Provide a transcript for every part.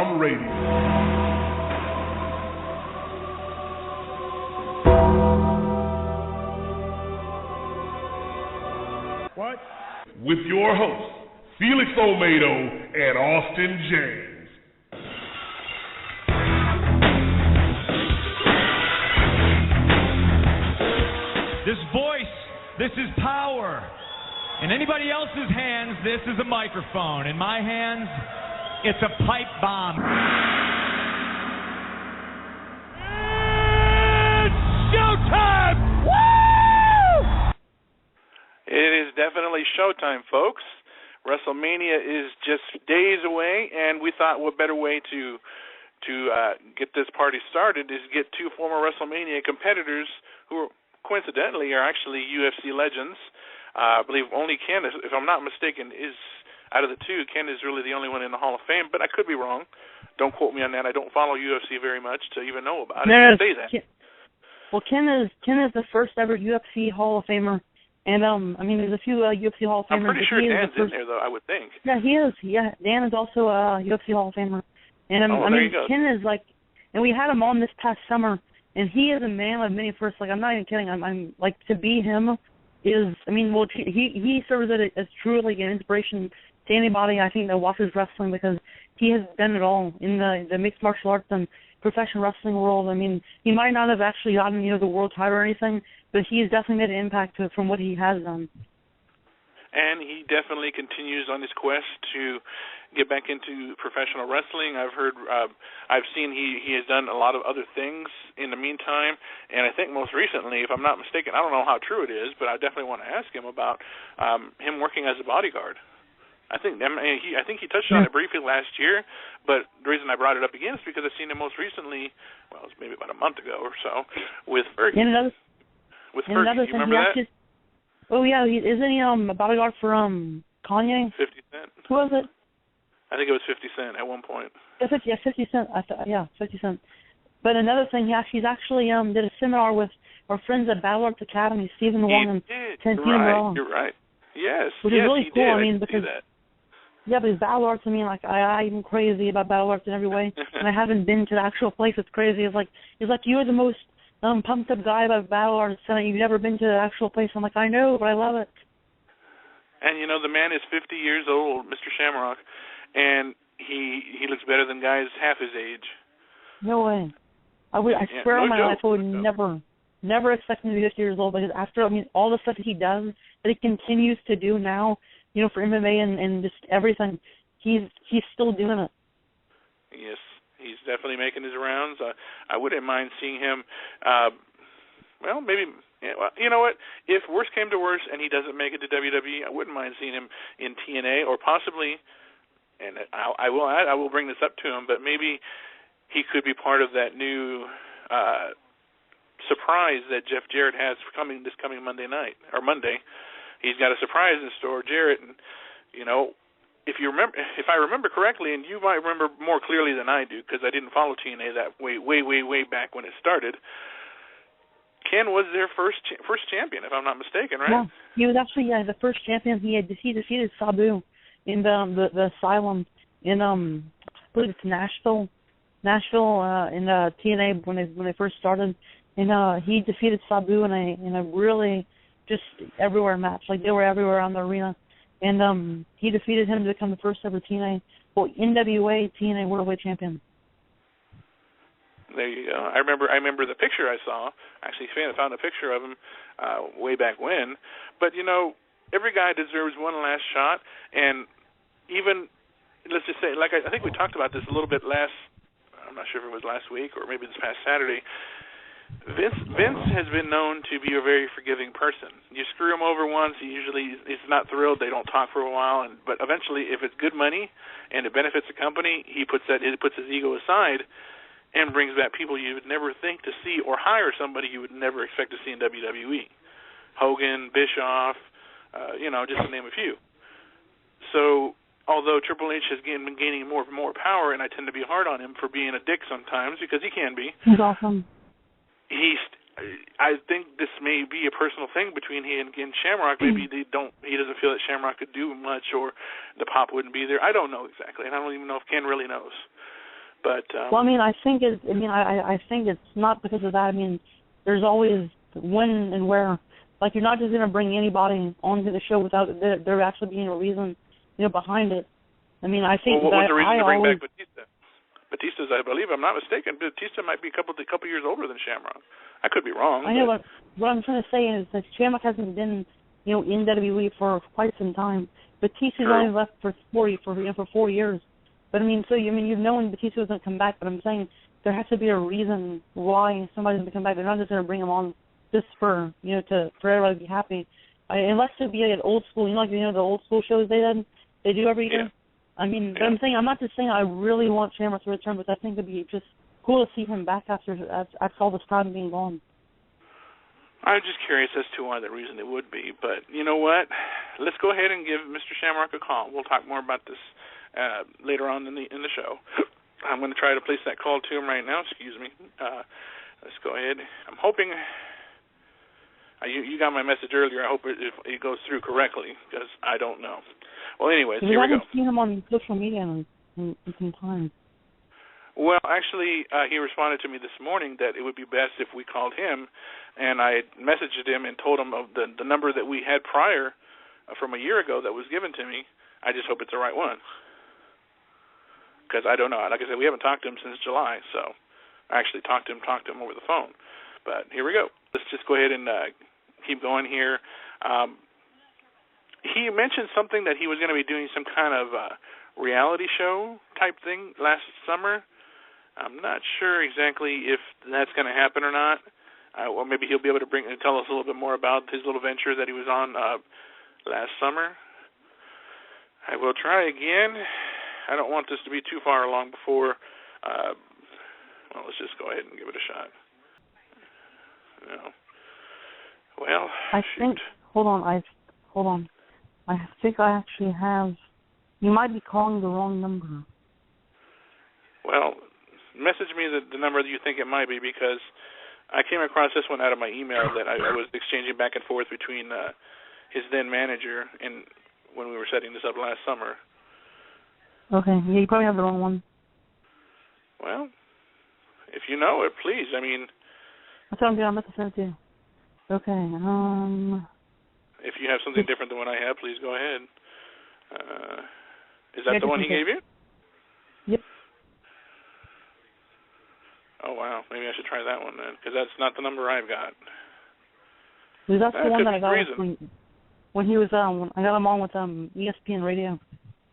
Pipebomb Radio. What? With your hosts, Felix Olmedo and Austin James. This voice, this is power. In anybody else's hands, this is a microphone. In my hands, it's a pipe bomb. It's showtime! Woo! It is definitely showtime, folks. WrestleMania is just days away, and we thought what better way to get this party started is get two former WrestleMania competitors who coincidentally are actually UFC legends. I believe only Ken, if I'm not mistaken, is out of the two. Ken is really the only one in the Hall of Fame, but I could be wrong. Don't quote me on that. I don't follow UFC very much to even know about it. No, say that. Ken is the first ever UFC Hall of Famer, and I mean there's a few UFC Hall of Famers. I'm pretty sure Dan's in there, though. I would think. Yeah, he is. Yeah, Dan is also a UFC Hall of Famer, and I mean Ken is like, and we had him on this past summer, and he is a man of many firsts. Like I'm not even kidding. I'm like to be him. He serves as truly an inspiration to anybody, I think, that watches wrestling, because he has done it all in the mixed martial arts and professional wrestling world. I mean, he might not have actually gotten, the world title or anything, but he has definitely made an impact to it from what he has done. And he definitely continues on his quest to get back into professional wrestling. I've seen he has done a lot of other things in the meantime, and I think most recently, if I'm not mistaken, I don't know how true it is, but I definitely want to ask him about him working as a bodyguard. I think he touched on it briefly last year, but the reason I brought it up again is because I've seen him most recently, well, it was maybe about a month ago or so, with Fergie. With Fergie, you remember that? Oh, yeah, isn't he a bodyguard for Kanye? 50 Cent. Who was it? I think it was 50 Cent at one point. Yeah, 50 Cent. 50 Cent. But another thing, he's actually did a seminar with our friends at Battle Arts Academy, Stephen Wong and Santino Marella. You're right. Yes. Which is really cool. Did. I mean, because Battle Arts, I mean, like I'm crazy about Battle Arts in every way, and I haven't been to the actual place. It's crazy. It's like you're the most pumped up guy about Battle Arts, and you've never been to the actual place. I'm like, I know, but I love it. And the man is 50 years old, Mr. Shamrock, and he looks better than guys half his age. No way. I swear on my life, I would never expect him to be 50 years old, because after all the stuff that he does, that he continues to do now, for MMA and just everything, he's still doing it. Yes. He's definitely making his rounds. I wouldn't mind seeing him. Maybe. You know what? If worse came to worse and he doesn't make it to WWE, I wouldn't mind seeing him in TNA, or possibly. And I will bring this up to him, but maybe he could be part of that new surprise that Jeff Jarrett has this coming Monday night or Monday. He's got a surprise in store, Jarrett, and If I remember correctly, and you might remember more clearly than I do, because I didn't follow TNA that way back when it started, Ken was their first champion, if I'm not mistaken, right? Yeah, he was actually the first champion. He defeated Sabu in the Asylum in I believe it's Nashville in TNA when they first started, and he defeated Sabu in a really just everywhere match. Like, they were everywhere around the arena. And he defeated him to become the first ever NWA TNA Worldwide Champion. There you go. I remember the picture I saw. Actually, I found a picture of him way back when. But every guy deserves one last shot. And even, let's just say, like I think we talked about this a little bit I'm not sure if it was last week or maybe this past Saturday. Vince has been known to be a very forgiving person. You screw him over once, he's not thrilled. They don't talk for a while, but eventually, if it's good money and it benefits the company, he puts his ego aside and brings back people you would never think to see, or hire somebody you would never expect to see in WWE. Hogan, Bischoff, just to name a few. So, although Triple H has been gaining more and more power, and I tend to be hard on him for being a dick sometimes, because he can be. He's awesome. I think this may be a personal thing between he and Shamrock. Maybe he doesn't feel that Shamrock could do much, or the pop wouldn't be there. I don't know exactly, and I don't even know if Ken really knows. But well, I mean, I think it's not because of that. I mean, there's always when and where. Like, you're not just going to bring anybody onto the show without there actually being a reason, behind it. I mean, I think what was that the reason to bring always... back Batista? Batista's, I believe, I'm not mistaken, Batista might be a couple years older than Shamrock. I could be wrong. I know, but what I'm trying to say is that Shamrock hasn't been, in WWE for quite some time. Batista's only left for 4 years. But I mean, you've known Batista was going to come back, but I'm saying there has to be a reason why somebody's going to come back. They're not just going to bring him on just for everybody to be happy. Unless it be like an old school, the old school shows they do every year. I mean, but I'm not just saying I really want Shamrock to return, but I think it'd be just cool to see him back after all this time being gone. I'm just curious as to why the reason it would be, but you know what? Let's go ahead and give Mr. Shamrock a call. We'll talk more about this later on in the show. I'm going to try to place that call to him right now. Excuse me. Let's go ahead. I'm hoping you got my message earlier. I hope it goes through correctly because I don't know. Well, anyways, here we go. I haven't seen him on social media in some time. Well, actually, he responded to me this morning that it would be best if we called him, and I messaged him and told him of the number that we had prior from a year ago that was given to me. I just hope it's the right one because I don't know. Like I said, we haven't talked to him since July, so I actually talked to him over the phone. But here we go. Let's just go ahead and keep going here. He mentioned something that he was going to be doing some kind of reality show type thing last summer. I'm not sure exactly if that's going to happen or not. Or maybe he'll be able to tell us a little bit more about his little venture that he was on last summer. I will try again. I don't want this to be too far along before. Well, let's just go ahead and give it a shot. No. Well, I think. Hold on. I think I actually have. You might be calling the wrong number. Well, message me the number that you think it might be because I came across this one out of my email that I was exchanging back and forth between his then manager and when we were setting this up last summer. Okay, yeah, you probably have the wrong one. Well, if you know it, please. I mean, that's what I'm doing. I'm about to send it to you. Okay. If you have something different than what I have, please go ahead. Is that the one he gave you? Yep. Oh, wow. Maybe I should try that one then, because that's not the number I've got. That's the one that I got when he was when I got him on with ESPN Radio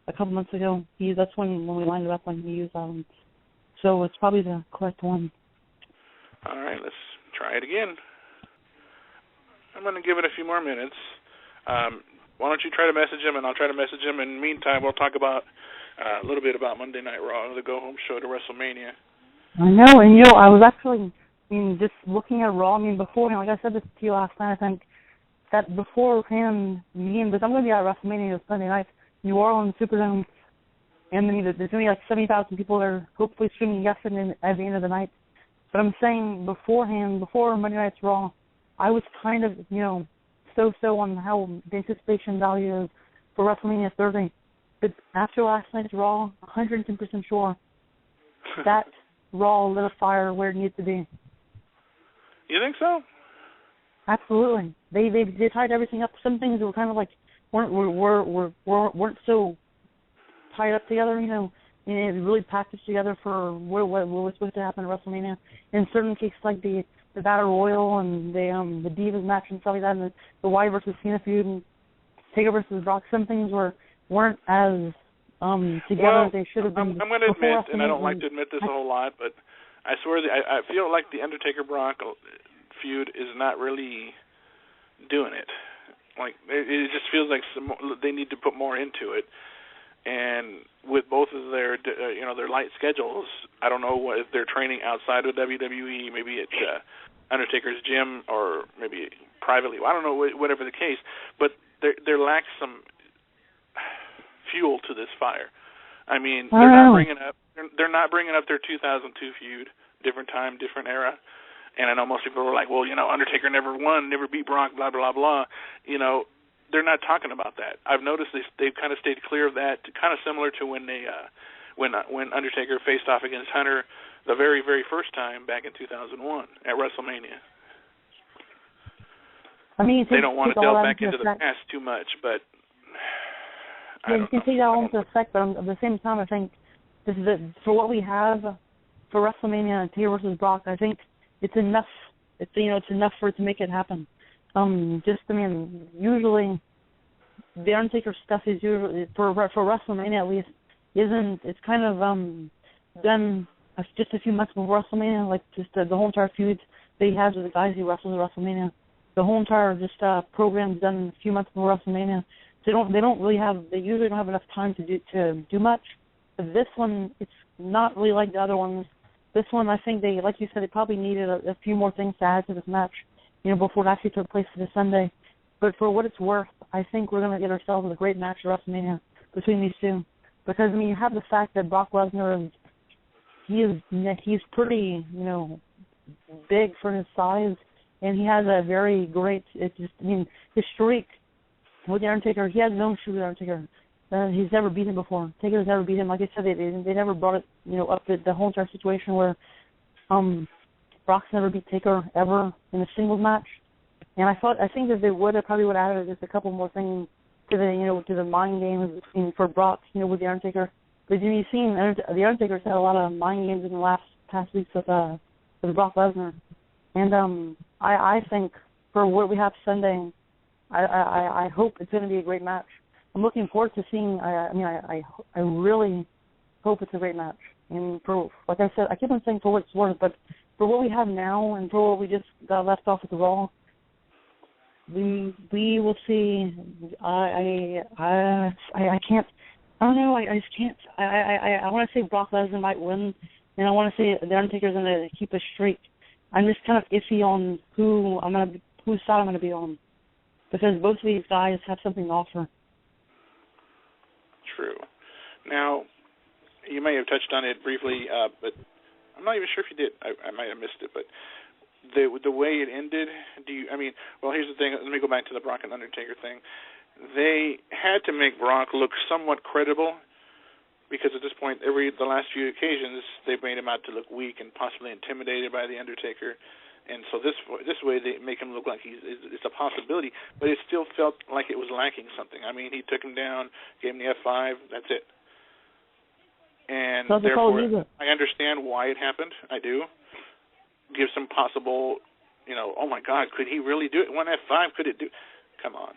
a couple months ago. That's when we lined it up when he used so it's probably the correct one. All right, let's try it again. I'm going to give it a few more minutes. Why don't you try to message him, and I'll try to message him. In the meantime, we'll talk about a little bit about Monday Night Raw, the go-home show to WrestleMania. I know, and I was actually, just looking at Raw. Beforehand, like I said this to you last night, I think that beforehand, because I'm going to be at WrestleMania this Sunday night, New Orleans Superdome, and there's going to be like 70,000 people there, hopefully streaming yesterday at the end of the night. But I'm saying beforehand, before Monday Night's Raw, I was kind of, so on how the anticipation value is for WrestleMania Thursday. But after last night's Raw, 110% sure that Raw lit a fire where it needs to be. You think so? Absolutely. They tied everything up. Some things were kind of like weren't so tied up together, and it really packaged together for what was supposed to happen at WrestleMania. In certain cases, like the Battle Royal and the Divas match and stuff like that, and the Wyatt versus Cena feud and Taker versus Brock, some things weren't as together as they should have been. I'm going to admit, and I don't like to admit this a whole lot, but I swear I feel like the Undertaker-Brock feud is not really doing it. Like it just feels like they need to put more into it. And with both of their their light schedules, I don't know if they're training outside of WWE, maybe at Undertaker's gym or maybe privately. I don't know, whatever the case. But there lacks some fuel to this fire. I mean, they're not bringing up their 2002 feud, different time, different era. And I know most people are like, well, Undertaker never won, never beat Brock, blah blah blah. They're not talking about that. I've noticed they've kind of stayed clear of that, kind of similar to when when Undertaker faced off against Hunter the very, very first time back in 2001 at WrestleMania. I mean, they don't want to delve back into the past too much, but you can take that all into effect. But at the same time, I think this is for what we have for WrestleMania and Taker versus Brock. I think it's enough. It's enough for it to make it happen. Usually the Undertaker stuff is usually for WrestleMania at least it's kind of done just a few months before WrestleMania, like just the whole entire feud that he has with the guys he wrestles at WrestleMania. The whole entire program's done a few months before WrestleMania. They usually don't have enough time to do much. But this one, it's not really like the other ones. This one, I think they, like you said, they probably needed a few more things to add to this match, before it actually took place this Sunday. But for what it's worth, I think we're going to get ourselves a great match at WrestleMania between these two. Because, you have the fact that Brock Lesnar he's pretty, big for his size, and he has a very great, his streak with the Undertaker, he has no issue with the Undertaker. He's never beaten him before. Taker's never beaten him. Like I said, they never brought it, up the whole entire situation where Brock's never beat Taker ever in a singles match. And I think that they probably would have added just a couple more things to the mind games for Brock, with the Undertaker. But you've seen the Undertaker's had a lot of mind games in the past weeks with Brock Lesnar. And I think for what we have Sunday, I hope it's going to be a great match. I'm looking forward to seeing. I really hope it's a great match. And for, like I said, I keep on saying for what it's worth, but for what we have now and for what we just got left off at the Raw, we will see. I can't. I don't know. I just can't. I want to say Brock Lesnar might win, and I want to say the Undertaker's going to keep a streak. I'm just kind of iffy on whose side I'm going to be on, because both of these guys have something to offer. True. Now, you may have touched on it briefly, but I'm not even sure if you did. I might have missed it, but the way it ended, here's the thing. Let me go back to the Brock and Undertaker thing. They had to make Brock look somewhat credible, because at this point, the last few occasions, they've made him out to look weak and possibly intimidated by the Undertaker. And so this way they make him look like it's a possibility, but it still felt like it was lacking something. I mean, he took him down, gave him the F5, that's it. And therefore, I understand why it happened. I do. Give some possible, oh my God, could he really do it? One F5, could it do? Come on.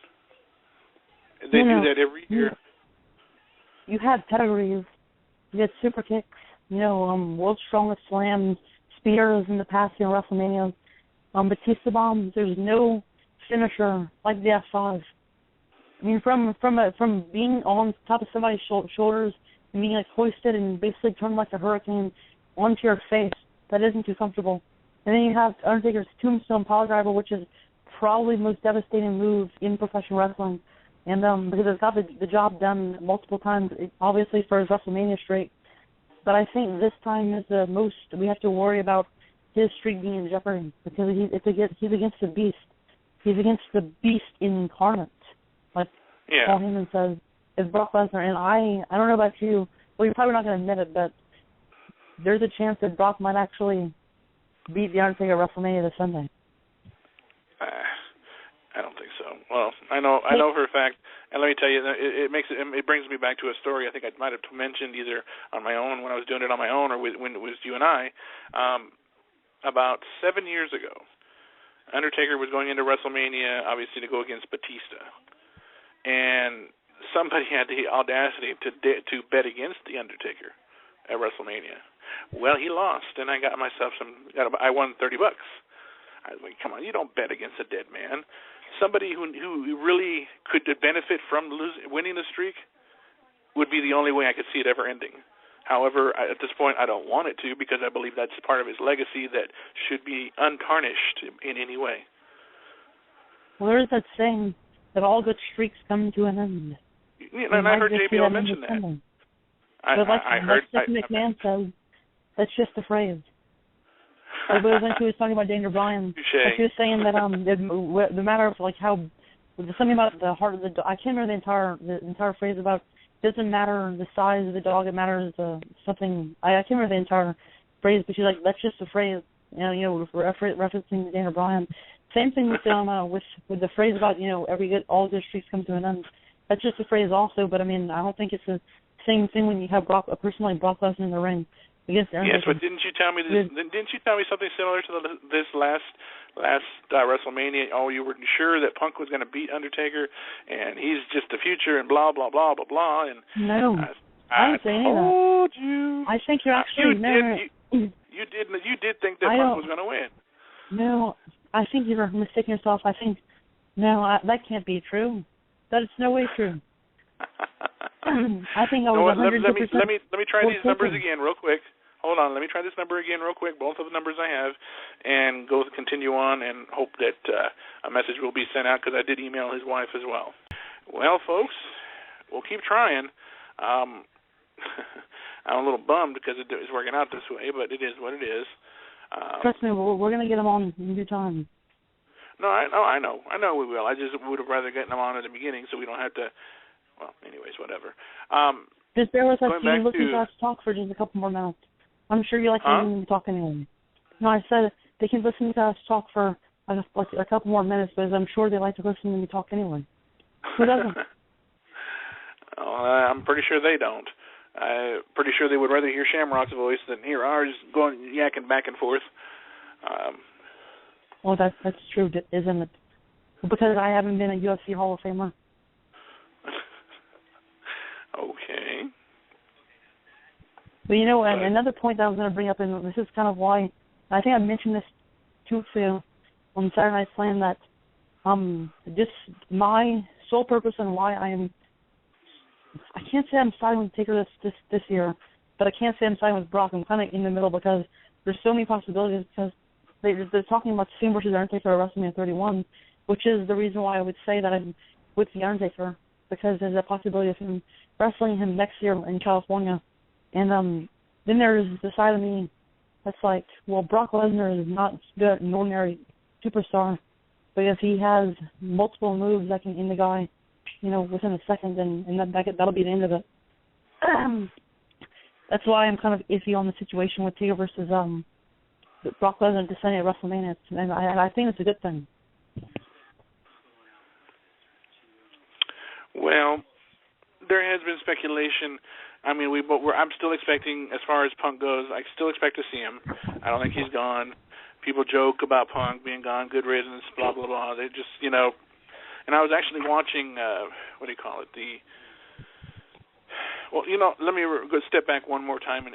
They do that every year. You had pedigrees. You had super kicks. World's Strongest Slams, spears in the past, WrestleMania. Batista bombs. There's no finisher like the F5. I mean, from being on top of somebody's shoulders and being like hoisted and basically turned like a hurricane onto your face, that isn't too comfortable. And then you have Undertaker's Tombstone Piledriver, which is probably the most devastating move in professional wrestling. And because it's got the job done multiple times, obviously for his WrestleMania streak. But I think this time is the most we have to worry about his streak being in jeopardy, because he's against the beast. He's against the beast incarnate, like Paul Heyman says. It's Brock Lesnar, and I don't know about you. Well, you're probably not going to admit it, but there's a chance that Brock might actually beat the Undertaker at WrestleMania this Sunday. I don't think so. Well, I know for a fact, and let me tell you, it brings me back to a story I think I might have mentioned either on my own when I was doing it on my own, or when it was you and I. About 7 years ago, Undertaker was going into WrestleMania, obviously, to go against Batista, and somebody had the audacity to bet against the Undertaker at WrestleMania. Well, he lost, and I got myself I won $30. I was like, come on, you don't bet against a dead man. Somebody who really could benefit from winning the streak would be the only way I could see it ever ending. However, at this point, I don't want it to, because I believe that's part of his legacy that should be untarnished in any way. Well, there's that saying that all good streaks come to an end. Yeah, and I heard JBL mention that. I heard Stephanie McMahon said, that's just a phrase. But when she was talking about Daniel Bryan, she was saying that the matter of like how something about the heart of the I can't remember the entire phrase about doesn't matter the size of the dog. It matters something. I can't remember the entire phrase, but she's like, that's just a phrase. Referencing Dana Bryan. Same thing with the phrase about all good streaks come to an end. That's just a phrase also, but I mean I don't think it's the same thing when you have a person like Brock Lesnar in the ring against Aaron. Yes, but didn't you tell me this? Didn't you tell me something similar to this last WrestleMania? Oh, you were sure that Punk was going to beat Undertaker, and he's just the future, and blah blah blah blah blah. And no, I didn't say any of that. Told you. I think you're actually You did think that Punk was going to win. No, I think you're mistaking yourself. I think that can't be true. That is no way true. I think I was 100%. Let me try these numbers again real quick. Hold on, let me try this number again real quick, both of the numbers I have, and continue on and hope that a message will be sent out, because I did email his wife as well. Well, folks, we'll keep trying. I'm a little bummed because it is working out this way, but it is what it is. Trust me, we're going to get him on in due time. No, I know we will. I just would have rather gotten him on at the beginning so we don't have to. Well, anyways, whatever. Just bear with us. Can you listen to us talk for just a couple more minutes? I'm sure you like listening to talk anyway. No, I said they can listen to us talk for a couple more minutes, but I'm sure they like to listen to me talk anyway. Who doesn't? I'm pretty sure they don't. I'm pretty sure they would rather hear Shamrock's voice than hear ours going yakking back and forth. Well, that's true, isn't it? Because I haven't been a UFC Hall of Famer. Okay. But another point that I was going to bring up, and this is kind of why I think I mentioned this 2 weeks ago on Saturday Night Slam, that just my sole purpose and why I can't say I'm siding with Taker this year, but I can't say I'm siding with Brock. I'm kind of in the middle because there's so many possibilities, because they're talking about Cena versus Undertaker at WrestleMania 31, which is the reason why I would say that I'm with the Undertaker, because there's a possibility of him wrestling him next year in California. And then there's the side of me that's like, well, Brock Lesnar is not an ordinary superstar, but if he has multiple moves that can end the guy, within a second, and that'll be the end of it. That's why I'm kind of iffy on the situation with Taker versus Brock Lesnar descending at WrestleMania, and I think it's a good thing. Well, there has been speculation. I mean, I'm still expecting, as far as Punk goes, I still expect to see him. I don't think he's gone. People joke about Punk being gone, good riddance, blah, blah, blah. They just, And I was actually watching, let me go step back one more time. And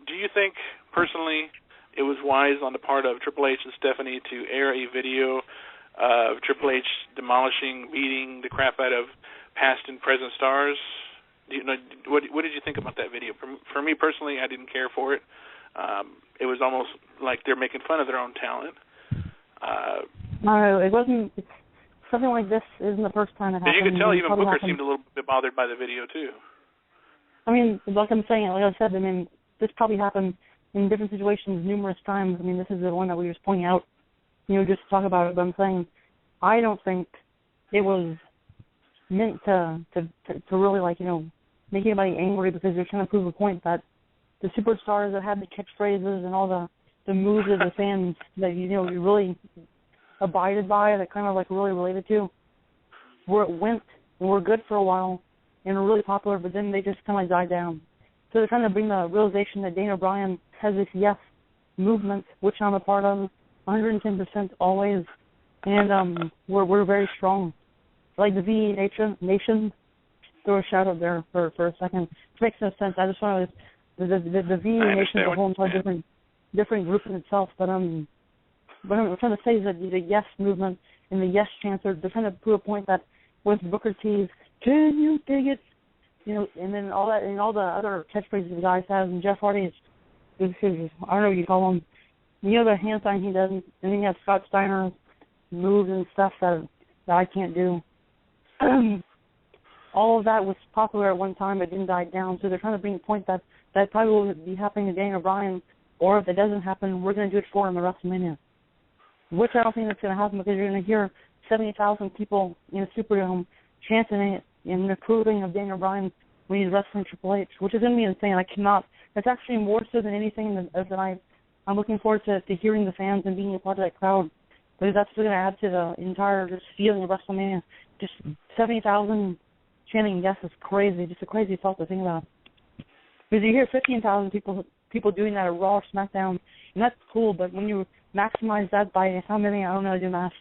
do you think, personally, it was wise on the part of Triple H and Stephanie to air a video of Triple H demolishing, beating the crap out of past and present stars? What did you think about that video? For me personally, I didn't care for it. It was almost like they're making fun of their own talent. No, it wasn't. Something like this isn't the first time it happened. You could tell even Booker seemed a little bit bothered by the video too. I mean, like I said, this probably happened in different situations numerous times. I mean, this is the one that we were just pointing out, just to talk about it. But I'm saying, I don't think it was meant to really make anybody angry, because they're trying to prove a point that the superstars that had the catchphrases and all the moves of the fans that you really abided by, that kind of really related to, where it went and were good for a while and were really popular, but then they just kind of died down. So they're trying to bring the realization that Dana Bryan has this yes movement, which I'm a part of, 110% always, and we're very strong. Like the VE Nation, throw a shout out there for a second. It makes no sense. I just want to, the VE Nation is a whole entire different group in itself, but what I'm trying to say is that the yes movement and the yes chants they're trying to prove a point that with Booker T's "Can you dig it?" and then all that and all the other catchphrases the guys have, and Jeff Hardy's I don't know what you call him. The hand sign he does, and then you have Scott Steiner's moves and stuff that I can't do. All of that was popular at one time, but didn't die down. So they're trying to bring a point that probably will be happening to Daniel Bryan, or if it doesn't happen, we're going to do it for him at WrestleMania. Which I don't think that's going to happen, because you're going to hear 70,000 people in a Superdome chanting it and recruiting of Daniel Bryan when he's wrestling Triple H, which is going to be insane. That's actually more so than anything that I'm looking forward to hearing the fans and being a part of that crowd, because that's going to add to the entire just feeling of WrestleMania. Just 70,000 chanting yes is crazy, just a crazy thought to think about. Because you hear 15,000 people doing that at Raw or SmackDown, and that's cool, but when you maximize that by how many, I don't know how to do math,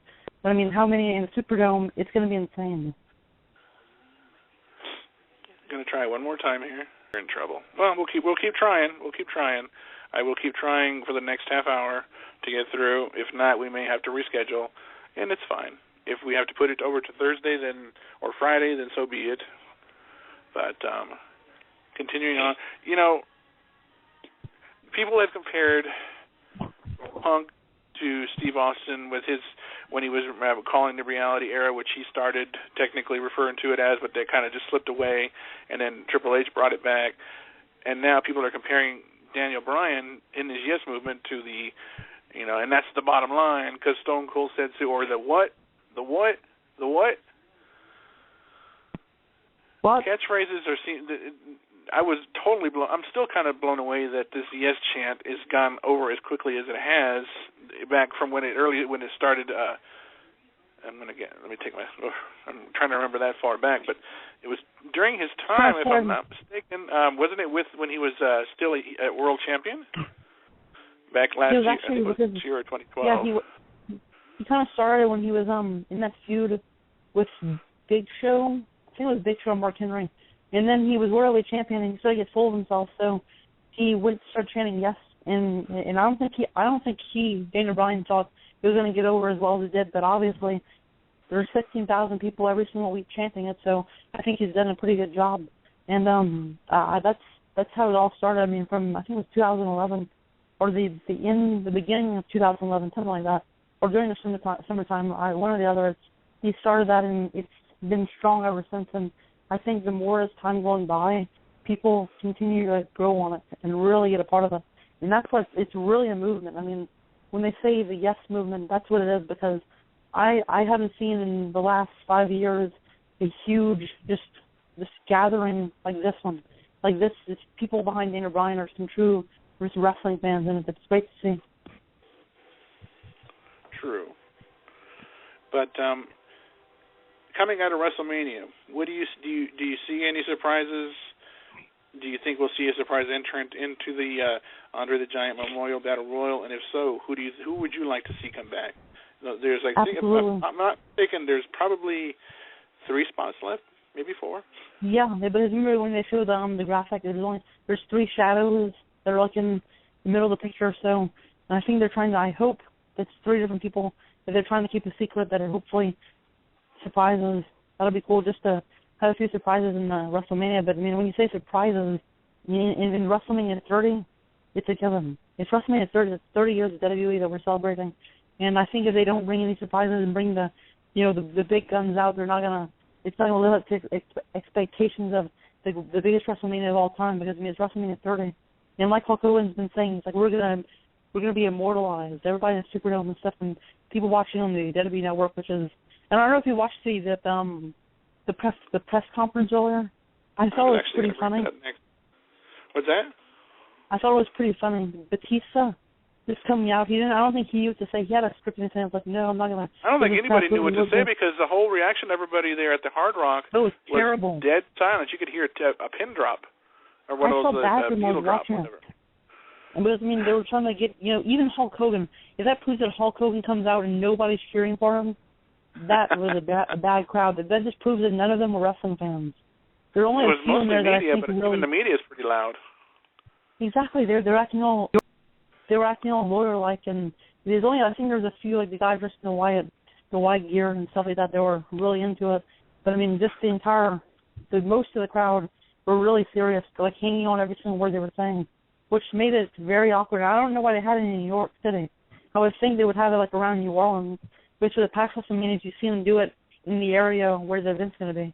but I mean how many in the Superdome, it's going to be insane. Going to try one more time here. We're in trouble. Well, we'll keep trying. I will keep trying for the next half hour to get through. If not, we may have to reschedule, and it's fine. If we have to put it over to Thursday or Friday, then so be it. But continuing on, people have compared Punk to Steve Austin with when he was calling the Reality Era, which he started technically referring to it as, but they kind of just slipped away, and then Triple H brought it back. And now people are comparing Daniel Bryan in his Yes movement to and that's the bottom line, because Stone Cold said so, or the what? What? Catchphrases are seen. I was totally blown. I'm still kind of blown away that this Yes chant is gone over as quickly as it has back from when it started. I'm trying to remember that far back, but it was during his time, if I'm not mistaken. Wasn't it when he was still a world champion? Back last year, I think it was this year or 2012. Yeah, he kind of started when he was in that feud with Big Show. I think it was Big Show and Mark Henry. And then he was world champion, and he started to get full of himself. So he went to start chanting yes, and I don't think Daniel Bryan thought he was going to get over as well as he did. But obviously, there's 16,000 people every single week chanting it. So I think he's done a pretty good job. And that's how it all started. I mean, from I think it was 2011 or the beginning of 2011, something like that, or during the summertime. One or the other. He started that, and it's been strong ever since. And I think the more as time going by, people continue to grow on it and really get a part of it. And that's what it's really a movement. I mean, when they say the yes movement, that's what it is, because I haven't seen in the last 5 years a huge just gathering like this one. Like this people behind Daniel Bryan are some true wrestling fans, and it's great to see. True. But coming out of WrestleMania, what do you see any surprises? Do you think we'll see a surprise entrant into the Andre the Giant Memorial Battle Royal? And if so, who would you like to see come back? There's if I'm not mistaken, there's probably 3 spots left, maybe 4. Yeah, but remember when they showed the graphic, there's 3 shadows that are like in the middle of the picture. So I think they're trying to. I hope it's 3 different people that they're trying to keep a secret that are hopefully surprises. That'll be cool just to have a few surprises in WrestleMania. But I mean, when you say surprises, in WrestleMania 30, it's a given. It's WrestleMania 30. It's 30 years of WWE that we're celebrating. And I think if they don't bring any surprises and bring the big guns out, it's not gonna live up to expectations of the biggest WrestleMania of all time, because I mean it's WrestleMania 30. And like Hulk Hogan's been saying, it's like we're gonna be immortalized. Everybody in the Superdome and stuff, and people watching on the WWE Network, which is. And I don't know if you watched the press conference earlier. I thought it was pretty funny. What's that? I thought it was pretty funny. Batista just coming out. I don't think he used to say he had a script in his hand. Like, no, I'm not gonna. I don't think anybody knew what to say, because the whole reaction of everybody there at the Hard Rock was terrible. Dead silence. You could hear a pin drop or one of those needle drops. Whatever. But I mean, they were trying to get even Hulk Hogan. If that proves that Hulk Hogan comes out and nobody's cheering for him, that was a bad crowd. That just proves that none of them were wrestling fans. There are only a few in there that I think but really. Even the media is pretty loud. Exactly, they're acting all lawyer-like, and I think there's a few like the guys dressed in the white gear and stuff like that. They were really into it. But I mean, just most of the crowd were really serious, like hanging on every single word they were saying, which made it very awkward. I don't know why they had it in New York City. I would think they would have it like around New Orleans. Which for the past WrestleManias, you see them do it in the area where the event's going to be.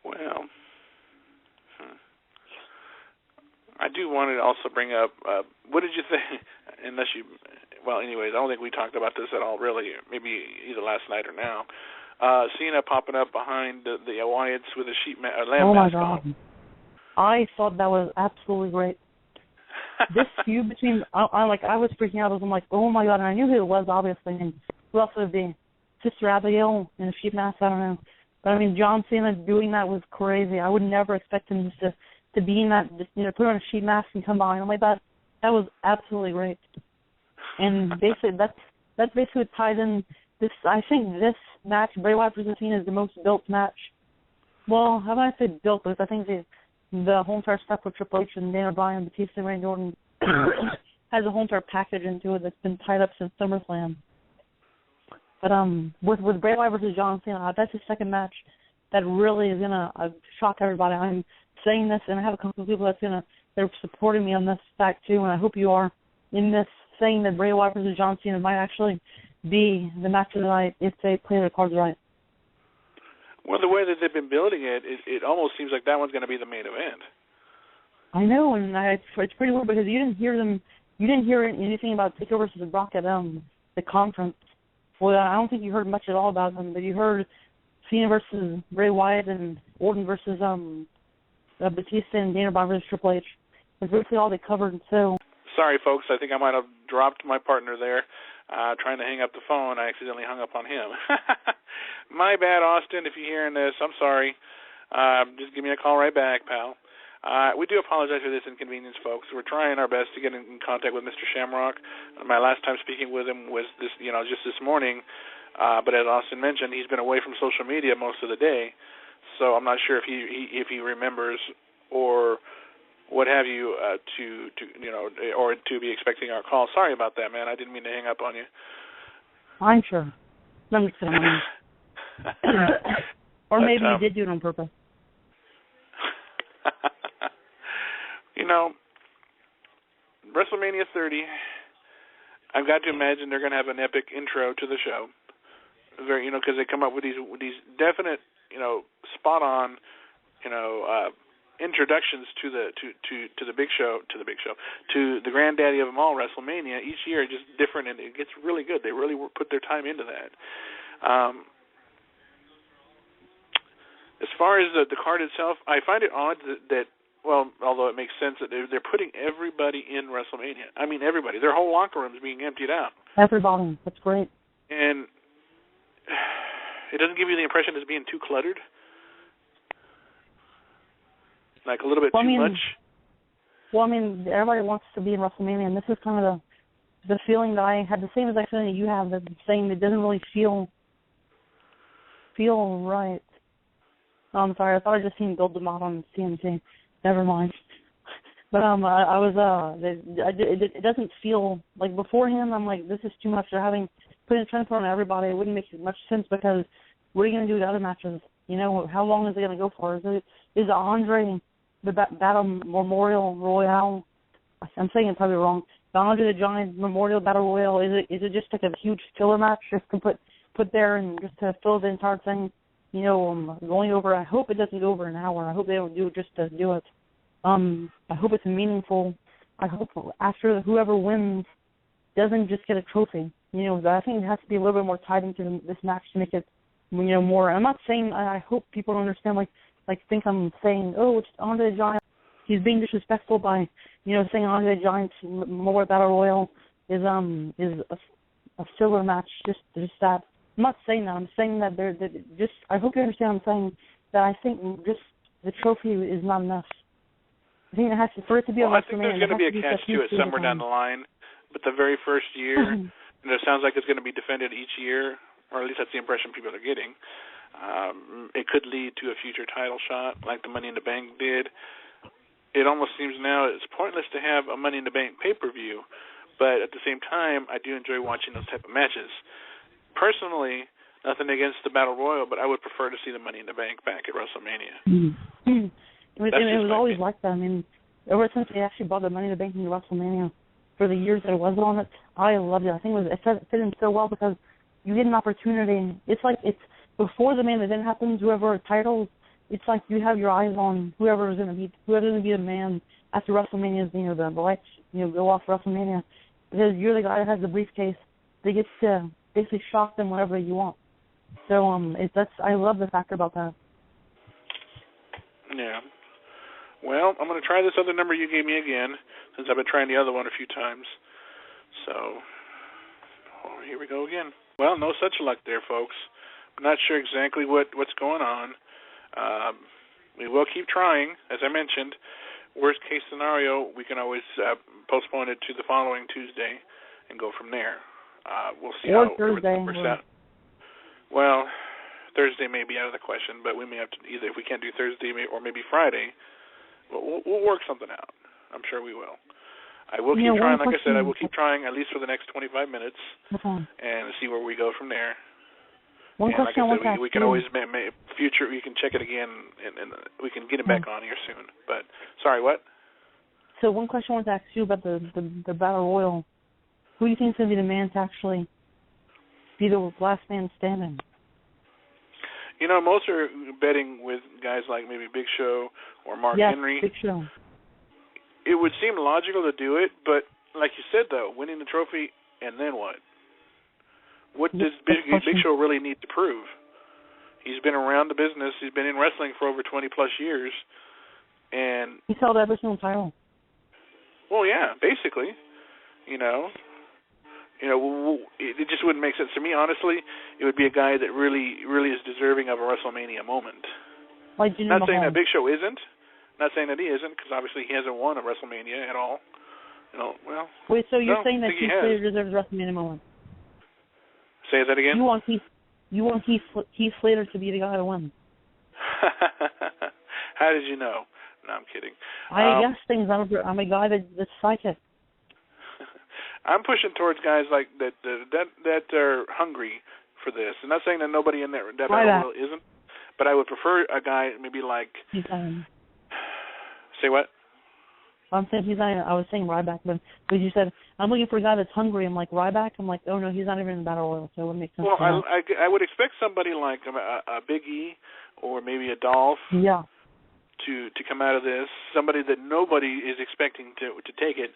Well, I do want to also bring up, what did you think, anyways, I don't think we talked about this at all, really, maybe either last night or now. Cena popping up behind the Wyatts with a lamb Oh my mask God. on. I thought that was absolutely great. This feud between, I was freaking out. I'm like, oh my God, and I knew who it was, obviously, and who else would it be? Sister Abigail in a sheep mask, I don't know. But I mean, John Cena doing that was crazy. I would never expect him just to be in that, just, put on a sheep mask and come by. I'm like, that was absolutely great. And basically, that's basically what ties in this. I think this match, Bray Wyatt versus Cena, is the most built match. Well, how about I say built? Because I think the whole entire stuff with Triple H and Daniel Bryan, Batista, and Randy Orton has a whole entire package into it that's been tied up since SummerSlam. But with Bray Wyatt versus John Cena, that's the second match that really is gonna shock everybody. I'm saying this, and I have a couple of people they're supporting me on this fact too, and I hope you are in this, saying that Bray Wyatt versus John Cena might actually be the match of the night if they play their cards right. Well, the way that they've been building it, it almost seems like that one's going to be the main event. I know, and it's pretty weird because you didn't hear anything about Taker versus Brock at the conference. Well, I don't think you heard much at all about them, but you heard Cena versus Bray Wyatt and Orton versus Batista and Daniel Bryan versus Triple H. That's basically all they covered. So sorry, folks, I think I might have dropped my partner there. Trying to hang up the phone, I accidentally hung up on him. My bad, Austin, if you're hearing this. I'm sorry. Just give me a call right back, pal. We do apologize for this inconvenience, folks. We're trying our best to get in contact with Mr. Shamrock. My last time speaking with him was just this morning. But as Austin mentioned, he's been away from social media most of the day, so I'm not sure if he remembers or what have you or to be expecting our call. Sorry about that, man. I didn't mean to hang up on you. I'm sure. Let me sit on or maybe you did do it on purpose. WrestleMania 30, I've got to imagine they're going to have an epic intro to the show. Because they come up with these definite, spot on, introductions to the big show, to the granddaddy of them all, WrestleMania. Each year just different, and it gets really good. They really put their time into that. As far as the card itself, I find it odd that although it makes sense that they're putting everybody in WrestleMania. I mean, everybody. Their whole locker room is being emptied out. Everybody. That's great. And it doesn't give you the impression it's being too cluttered. Like a little bit too much. Well, I mean, everybody wants to be in WrestleMania, and this is kind of the feeling that I had, the same exact feeling that you have, that saying it doesn't really feel right. Oh, I'm sorry, I thought I just seen Gold Demont on CNC. Never mind. But it doesn't feel like beforehand. I'm like, this is too much. They're trying to put on everybody. It wouldn't make much sense because what are you going to do with other matches? How long is it going to go for? Is Andre the Battle Memorial Royale? I'm saying it probably wrong. The Andre the Giant Memorial Battle Royale. Is it just like a huge filler match just to put there and just to fill the entire thing? Going over. I hope it doesn't go over an hour. I hope they don't do it just to do it. I hope it's meaningful. I hope after whoever wins doesn't just get a trophy. I think it has to be a little bit more tied into this match to make it, more. I'm not saying. I hope people don't understand. Think I'm saying, oh, it's Andre the Giant. He's being disrespectful by, saying Andre the Giant's Memorial Battle Royal is a filler match. Just that. I'm not saying that. I'm saying that I hope you understand. I'm saying that I think just the trophy is not enough. I think it has to, for it to be I think there's going to be a catch to it somewhere down the line. But the very first year, it sounds like it's going to be defended each year, or at least that's the impression people are getting. It could lead to a future title shot, like the Money in the Bank did. It almost seems now it's pointless to have a Money in the Bank pay-per-view, but at the same time, I do enjoy watching those type of matches. Personally, nothing against the Battle Royal, but I would prefer to see the Money in the Bank back at WrestleMania. It was always like that. I mean, ever since they actually brought the Money in the Bank into WrestleMania, for the years that it was on it, I loved it. I think it fit in so well because you get an opportunity. It's like before the main event happens, whoever titles, it's like you have your eyes on whoever's going to be the man after WrestleMania. The lights go off WrestleMania because you're the guy that has the briefcase. They get to basically shock them whenever you want. So I love the factor about that. Yeah. Well, I'm going to try this other number you gave me again, since I've been trying the other one a few times. So, here we go again. Well, no such luck there, folks. I'm not sure exactly what's going on. We will keep trying, as I mentioned. Worst case scenario, we can always postpone it to the following Tuesday and go from there. We'll see or how Thursday. everything works out. Well, Thursday may be out of the question, but we may have to either, if we can't do Thursday or maybe Friday, we'll work something out. I'm sure we will. I will keep trying. Like I said, I will keep trying at least for the next 25 minutes and see where we go from there. One and question like I said, we can always future. You can check it again, and we can get it back on here soon. But sorry, what? So one question I want to ask you about the Battle Royal. Who do you think is going to be the man to actually be the last man standing? You know, most are betting with guys like maybe Big Show or Mark Henry. Big Show. It would seem logical to do it, but like you said, though, winning the trophy and then what? What does Big Show really need to prove? He's been around the business. He's been in wrestling for over 20-plus years. And he's held every single title. Well, yeah, basically. You know, it just wouldn't make sense to me, honestly. It would be a guy that really, really is deserving of a WrestleMania moment. Like Not saying that Big Show isn't. Not saying that he isn't, because obviously he hasn't won a WrestleMania at all. You know, well. Wait, so you're saying that Heath Slater deserves a WrestleMania moment? Say that again? You want Heath Slater to be the guy to win. How did you know? No, I'm kidding. I guess things. I'm a guy that's psychic. I'm pushing towards guys like that are hungry for this. I'm not saying that nobody in that Battle Royal isn't, but I would prefer a guy maybe like. Say what? I'm saying he's not. I was saying Ryback, but you said I'm looking for a guy that's hungry. I'm like Ryback. I'm like, oh no, he's not even in the Battle Royal, so it wouldn't make sense. Well, I would expect somebody like a Big E or maybe a Dolph. Yeah. To come out of this, somebody that nobody is expecting to take it,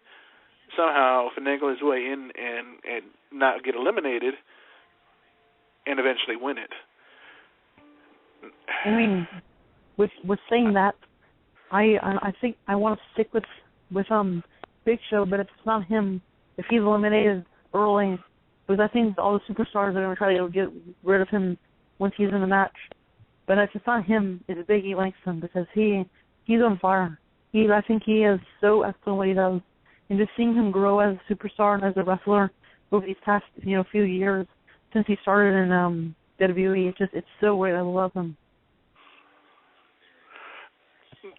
somehow finagle his way in and not get eliminated, and eventually win it. I mean, with saying that, I think I want to stick with Big Show, but if it's not him, if he's eliminated early, because I think all the superstars are going to try to get rid of him once he's in the match. But if it's not him, it's Big E Langston, because he's on fire. I think he is so excellent what he does. And just seeing him grow as a superstar and as a wrestler over these past few years since he started in WWE, it's so great. I love him.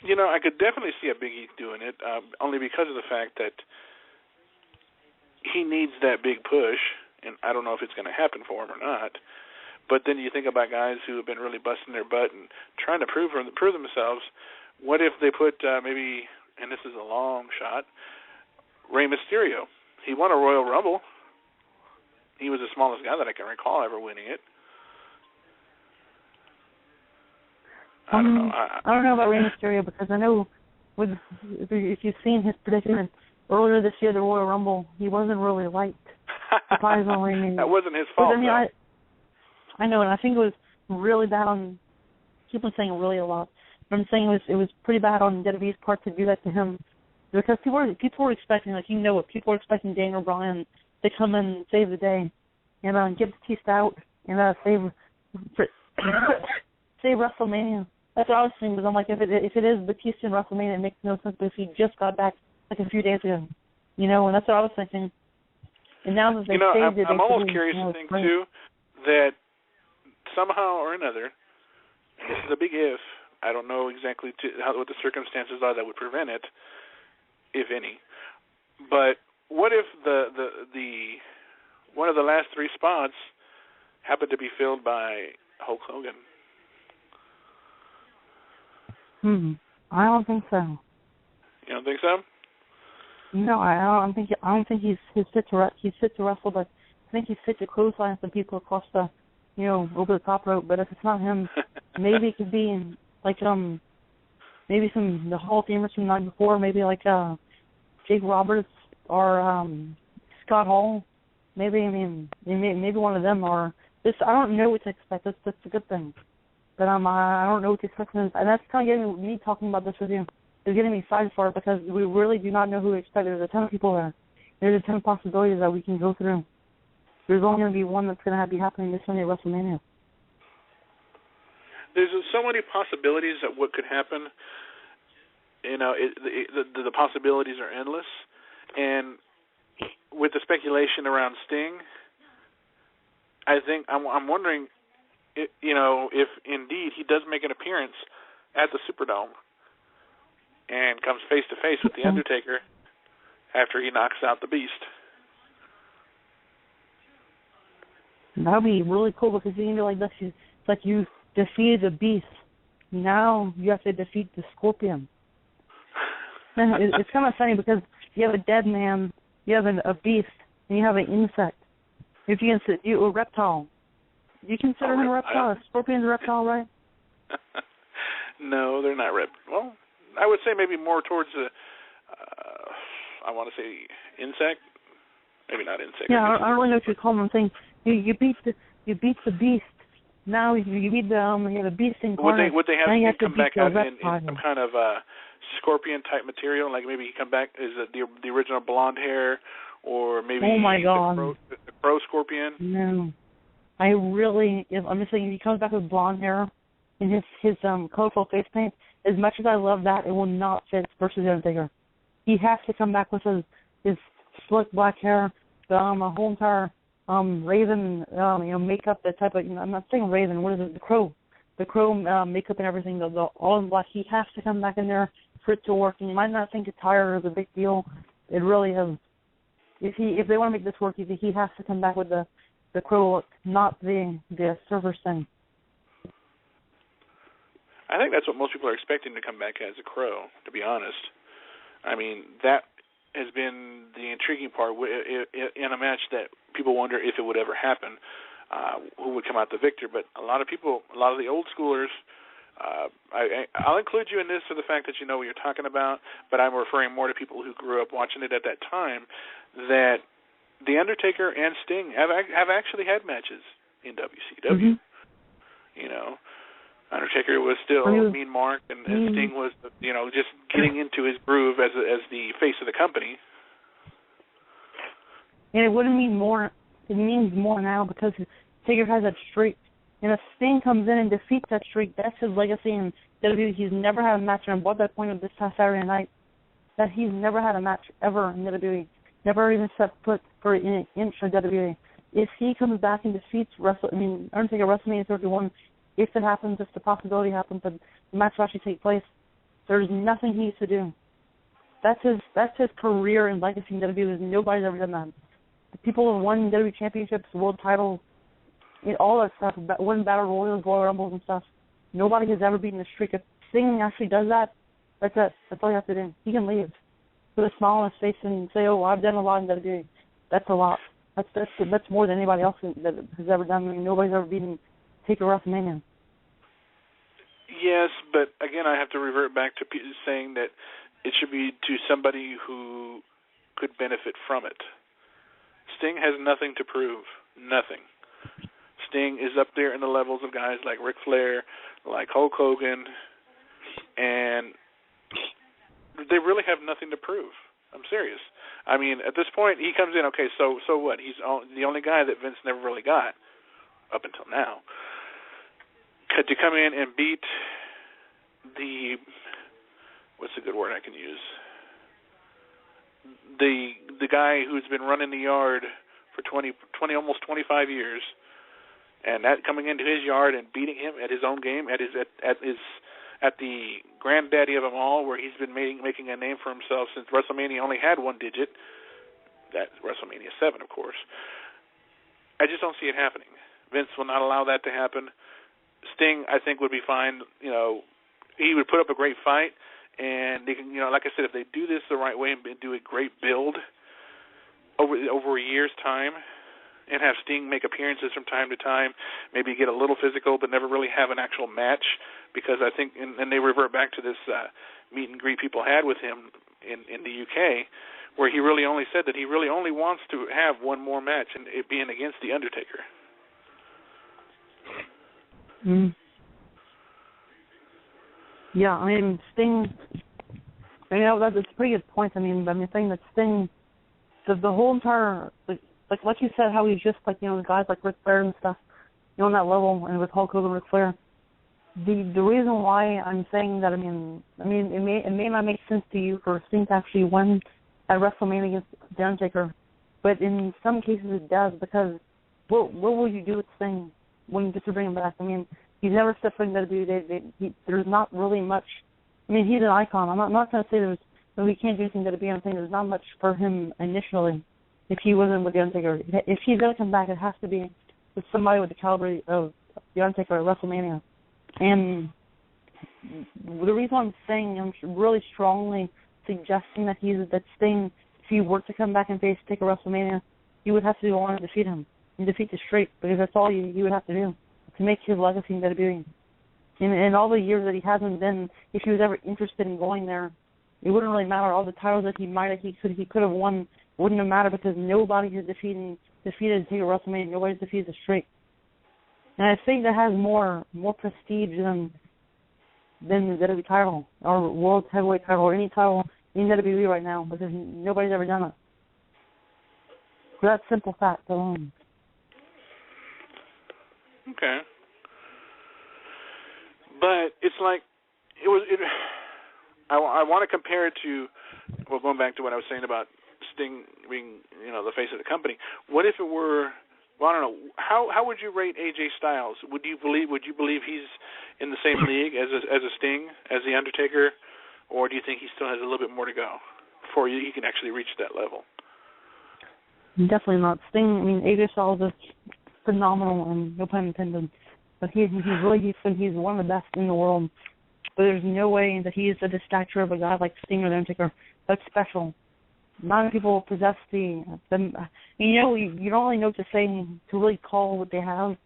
You know, I could definitely see a Big E doing it, only because of the fact that he needs that big push, and I don't know if it's going to happen for him or not. But then you think about guys who have been really busting their butt and trying to prove themselves. What if they put maybe, and this is a long shot, Rey Mysterio? He won a Royal Rumble. He was the smallest guy that I can recall ever winning it. I don't know. I don't know about Rey Mysterio, because I know if you've seen his predicament earlier this year, the Royal Rumble, he wasn't really liked. Surprisingly. That wasn't his fault. I know, and I think it was really bad on. I keep on saying really a lot, but I'm saying it was pretty bad on WWE's part to do that to him, because people were expecting, like people were expecting Daniel Bryan to come in and save the day, and get Batista out and save WrestleMania. That's what I was thinking. Because I'm like, if it is Batista in WrestleMania, it makes no sense. But if he just got back like a few days ago, and that's what I was thinking. And now that they saved it, I'm almost curious to think too that somehow or another, and this is a big if, I don't know exactly what the circumstances are that would prevent it, if any. But what if the one of the last three spots happened to be filled by Hulk Hogan? I don't think so. You don't think so? No, I don't think he's fit to wrestle, but I think he's fit to clothesline some people across the, over the top rope. But if it's not him, maybe it could be like maybe the Hall of Famers from the night before, maybe like Jake Roberts or Scott Hall. Maybe one of them, or I don't know what to expect. That's a good thing. But I don't know what to expect, and that's kind of getting me talking about this with you. It's getting me excited for it because we really do not know who to expect. There's a ton of people there. There's a ton of possibilities that we can go through. There's only going to be one that's going to be happening this Sunday at WrestleMania. There's so many possibilities of what could happen. You know, the possibilities are endless. And with the speculation around Sting, I think I'm wondering, if indeed he does make an appearance at the Superdome and comes face to face with the Undertaker after he knocks out the Beast. That would be really cool because you can be like this. It's like you defeated the Beast. Now you have to defeat the Scorpion. And it's kind of funny because you have a dead man, you have a beast, and you have an insect. If you consider a reptile, do you consider him a reptile? A scorpion's a reptile, right? No, they're not Well, I would say maybe more towards I want to say insect. Maybe not insect. Yeah, I don't really know what you call them. I'm saying you beat the beast. Now you beat the beast incarnate. Would they have him come back out in some kind of scorpion type material? Like maybe he come back as the original blonde hair, or maybe the crow scorpion? No. I'm just saying if he comes back with blonde hair and his colorful face paint, as much as I love that, it will not fit versus the Undertaker. He has to come back with his slick black hair, the whole entire raven makeup, that type of, I'm not saying raven, what is it, the crow makeup and everything, the all in black. He has to come back in there for it to work. And you might not think attire is a big deal. It really is. If they want to make this work, he has to come back with the crow look, not the server thing. I think that's what most people are expecting to come back as a crow, to be honest. I mean, that has been the intriguing part in a match that people wonder if it would ever happen, who would come out the victor. But a lot of the old schoolers, I'll include you in this for the fact that you know what you're talking about, but I'm referring more to people who grew up watching it at that time, that The Undertaker and Sting have actually had matches in WCW. You know, Undertaker was still Mean Mark, and Sting was, just getting into his groove as the face of the company. And it wouldn't mean more. It means more now because Taker has that streak. And if Sting comes in and defeats that streak, that's his legacy in WWE. He's never had a match, and I brought that point up this past Saturday night, that he's never had a match ever in WWE. Never even set foot for an inch of WWE. If he comes back and defeats Undertaker WrestleMania 31, if it happens, if the possibility happens that the match will actually take place, there's nothing he needs to do. That's his career and legacy in WWE. Nobody's ever done that. The people who have won WWE championships, world titles, all that stuff, won battle royals, Royal Rumbles and stuff. Nobody has ever beaten the streak. If Sting actually does that, that's it. That's all you have to do. He can leave with a smile on his face and say, "Oh, I've done a lot in WWE." That's a lot. That's more than anybody else that has ever done. I mean, nobody's ever beaten Taker WrestleMania. Yes, but again, I have to revert back to saying that it should be to somebody who could benefit from it. Sting has nothing to prove. Nothing. Sting is up there in the levels of guys like Ric Flair, like Hulk Hogan, and they really have nothing to prove. I'm serious. I mean, at this point, he comes in, okay, so what? He's the only guy that Vince never really got up until now. Could you come in and beat what's a good word I can use? The guy who's been running the yard for 20 almost 25 years, and that coming into his yard and beating him at his own game, at the granddaddy of them all, where he's been making a name for himself since WrestleMania only had one digit. That's WrestleMania 7, of course. I just don't see it happening. Vince will not allow that to happen. Sting, I think, would be fine. He would put up a great fight, and they can, like I said, if they do this the right way and do a great build over a year's time, and have Sting make appearances from time to time, maybe get a little physical, but never really have an actual match, because I think, and they revert back to this meet and greet people had with him in the UK, where he really only said that he really only wants to have one more match, and it being against The Undertaker. Mm. Yeah, I mean, Sting, you know, that's a pretty good point. I mean, the thing that Sting, the whole entire, like you said, how he's just like, you know, the guys like Ric Flair and stuff, you know, on that level, and with Hulk Hogan and Ric Flair. The reason why I'm saying that, I mean, it may not make sense to you for Sting to actually win at WrestleMania against The Undertaker, but in some cases it does, because what will you do with Sting when you get to bring him back? I mean, he's never stepped foot in WWE. There's not really much. I mean, he's an icon. I'm not trying to say that we can't do anything to WWE. I'm saying there's not much for him initially if he wasn't with The Undertaker. If he's going to come back, it has to be with somebody with the caliber of The Undertaker at WrestleMania. And the reason I'm saying, I'm really strongly suggesting that Sting, if he were to come back and face Taker WrestleMania, you would have to go on and defeat him and defeat the Streak, because that's all you would have to do to make his legacy in WWE. In all the years that he hasn't been, if he was ever interested in going there, it wouldn't really matter. All the titles that he could have won wouldn't have mattered, because nobody has defeated Taker WrestleMania. Nobody's defeated the Streak. And I think that has more prestige than the WWE title or World Heavyweight title or any title in WWE right now, because nobody's ever done it. For that simple fact alone. Okay. But it's like I want to compare it to, well, going back to what I was saying about Sting being, you know, the face of the company. What if it were? Well, I don't know. How would you rate AJ Styles? Would you believe he's in the same league as a Sting, as the Undertaker, or do you think he still has a little bit more to go before he can actually reach that level? Definitely not. Sting. I mean, AJ Styles is phenomenal, and no pun intended. But he's one of the best in the world. But there's no way that he is at the stature of a guy like Sting or the Undertaker. That's special. Not many people possess you don't really know what to say to really call what they have,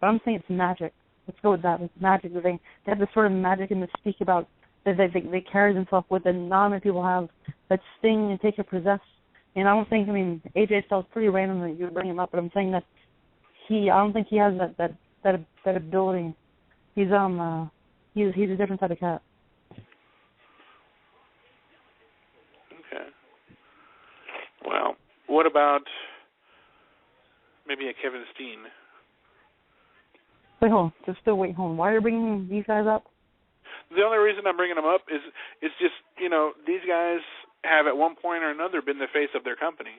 but I'm saying it's magic. Let's go with that. It's magic. They have this sort of magic and mystique about that they carry themselves with that not many people have, that Sting and Taker possess. And I don't think, AJ Styles pretty random that you bring him up, but I'm saying that I don't think he has that ability. He's a different type of cat. Well, what about maybe a Kevin Steen? Wait, hold on. Just still wait, hold on. Why are you bringing these guys up? The only reason I'm bringing them up is it's just, these guys have at one point or another been the face of their company.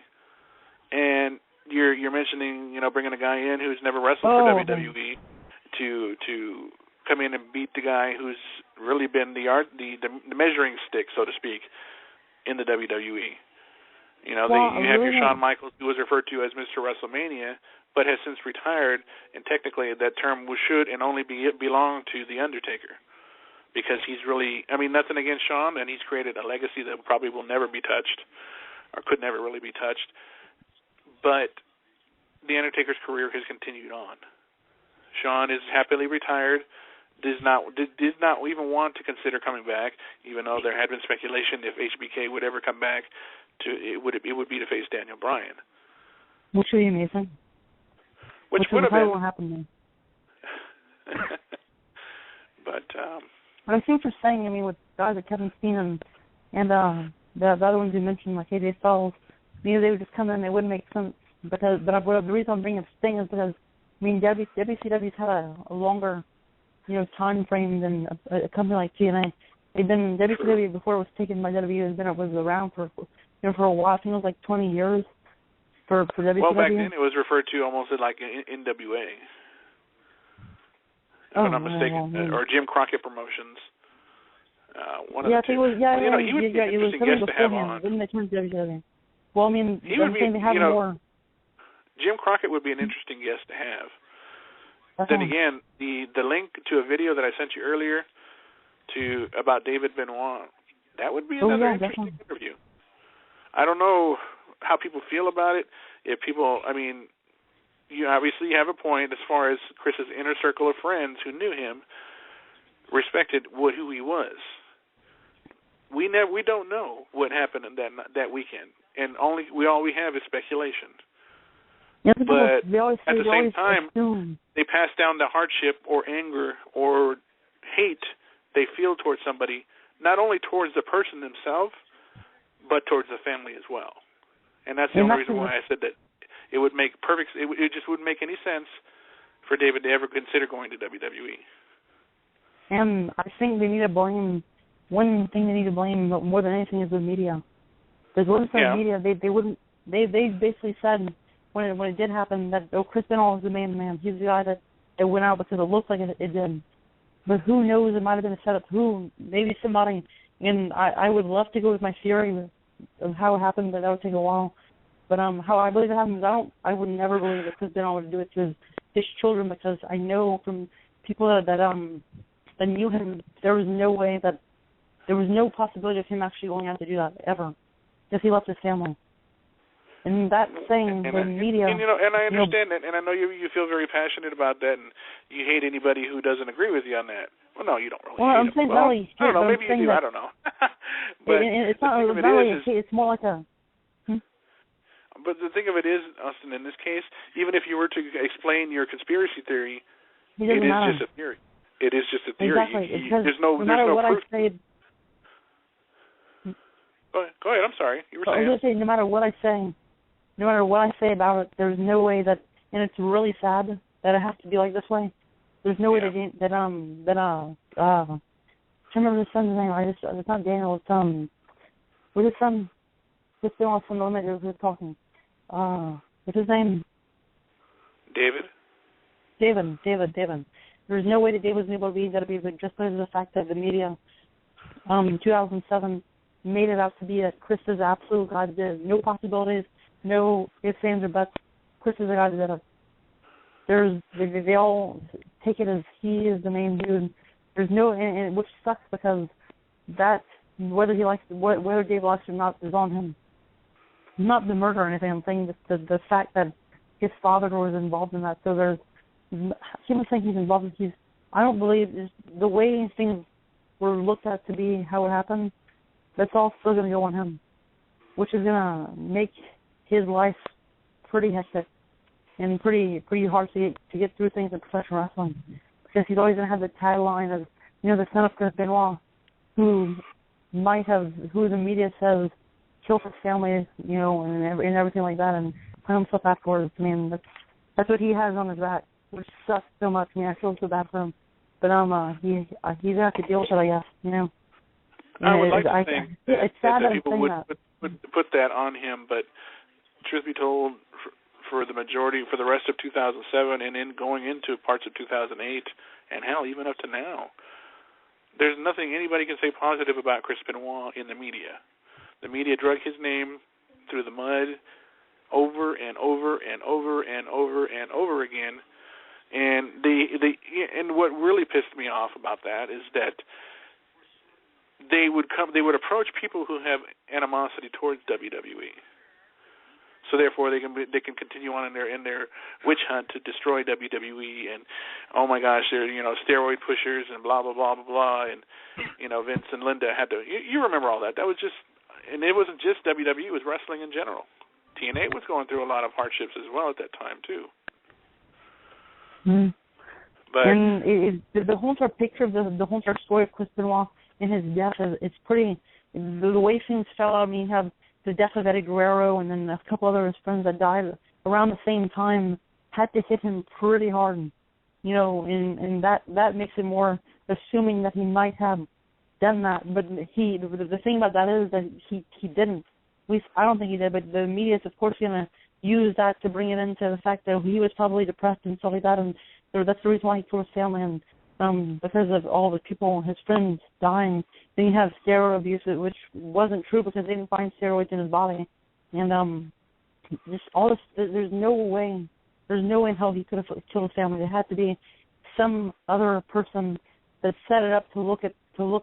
And you're mentioning, bringing a guy in who's never wrestled for WWE to come in and beat the guy who's really been the measuring stick, so to speak, in the WWE. You have your Shawn Michaels, who was referred to as Mr. WrestleMania, but has since retired, and technically that term should and only belong to The Undertaker, because he's really, nothing against Shawn, and he's created a legacy that probably will never be touched, or could never really be touched, but The Undertaker's career has continued on. Shawn is happily retired, did not even want to consider coming back, even though there had been speculation if HBK would ever come back. It would be to face Daniel Bryan, which would be amazing. Which would have been. Won't happen then. But I see what you're saying. With guys like Kevin Steen and the other ones you mentioned, like AJ Styles, they would just come in. They wouldn't make sense. But the reason I'm bringing up Sting is because WCW's had a longer time frame than a company like TNA. They've been WCW before it was taken by WWE. Was around for a while. I think it was like 20 years for WCW. Well, back then it was referred to almost like NWA. If I'm not mistaken, or Jim Crockett Promotions. One of the two. He would be an interesting guest to have on. Then they turned to WCW. Well, they have more. Jim Crockett would be an interesting guest to have. Then again, the link to a video that I sent you earlier about David Benoit, that would be another interesting interview. I don't know how people feel about it. If people, you obviously have a point as far as Chris's inner circle of friends who knew him respected who he was. We don't know what happened in that weekend, and all we have is speculation. But they always at the same time, assume. they pass down the hardship or anger or hate they feel towards somebody, not only towards the person themselves, but towards the family as well. And that's the only reason why I said that it would make it just wouldn't make any sense for David to ever consider going to WWE. And I think they need to blame, one thing they need to blame more than anything is the media. Because what if the media, they basically said when it did happen that, Chris Benoit was the main man. He's the guy that went out because it looked like it did. But who knows, it might have been a setup. Maybe somebody, and I would love to go with my theory of how it happened, but that would take a while. But how I believe it happened, I would never believe that Chris Benoit would do it to his children, because I know from people that knew him, there was no possibility of him actually going out to do that ever, because he left his family. And that saying, the media... And I understand that, and I know you feel very passionate about that, and you hate anybody who doesn't agree with you on that. Well, no, you don't really hate I'm saying, him. I don't know, maybe you do, I don't know. But it's not really a hate, it's more like a... But the thing of it is, Austin, in this case, even if you were to explain your conspiracy theory, it is just a theory. It is just a theory. Exactly. There's no proof. Go ahead, I'm sorry. You were saying. I was going to say, no matter what I say about it, there's no way that, and it's really sad that it has to be like this way. There's no way I can't remember his son's name. It's not Daniel. It's with his son. Just still on some Olmedo who's talking. What's his name? David. There's no way that David was able to be WWE just because of the fact that the media, in 2007, made it out to be that Chris is absolute god. There's no possibilities, no ifs, ands, or buts. Chris is the guy that they all take it as he is the main dude. There's no, and which sucks because that whether Dave likes it or not is on him. Not the murder or anything. I'm saying the fact that his father was involved in that. So there's him saying he's involved. I don't believe the way things were looked at to be how it happened. That's all still going to go on him, which is going to make his life pretty hectic and pretty hard to get through things in professional wrestling, because he's always going to have the tagline of, the son of Chris Benoit, who the media says killed his family, and everything like that, and put himself afterwards. I mean, that's what he has on his back, which sucks so much. I mean, I feel so bad for him, but he's going to have to deal with it, I guess, I would like to think it's sad that people would put that on him, but truth be told, for the rest of 2007 and in going into parts of 2008, and hell, even up to now, there's nothing anybody can say positive about Chris Benoit in the media. The media drug his name through the mud over and over and over and over and over again, and and what really pissed me off about that is that they would approach people who have animosity towards WWE. So therefore, they can continue on in their witch hunt to destroy WWE, and oh my gosh, they're steroid pushers and blah blah blah blah blah, and Vince and Linda had to. You remember all that? That was just, and it wasn't just WWE; it was wrestling in general. TNA was going through a lot of hardships as well at that time too. Mm. But and the whole entire picture of the whole entire story of Chris Benoit and his death it's pretty. The way things fell out. I mean, you have the death of Eddie Guerrero, and then a couple other of his friends that died around the same time, had to hit him pretty hard, and that makes it more assuming that he might have done that. But the thing about that is that he didn't. At least I don't think he did. But the media is of course going to use that to bring it into the fact that he was probably depressed and stuff like that, and that's the reason why he killed his family, and because of all the people, his friends dying. Then you have steroid abuse, which wasn't true because they didn't find steroids in his body, and just all this. There's no way in hell he could have killed his family. There had to be some other person that set it up to look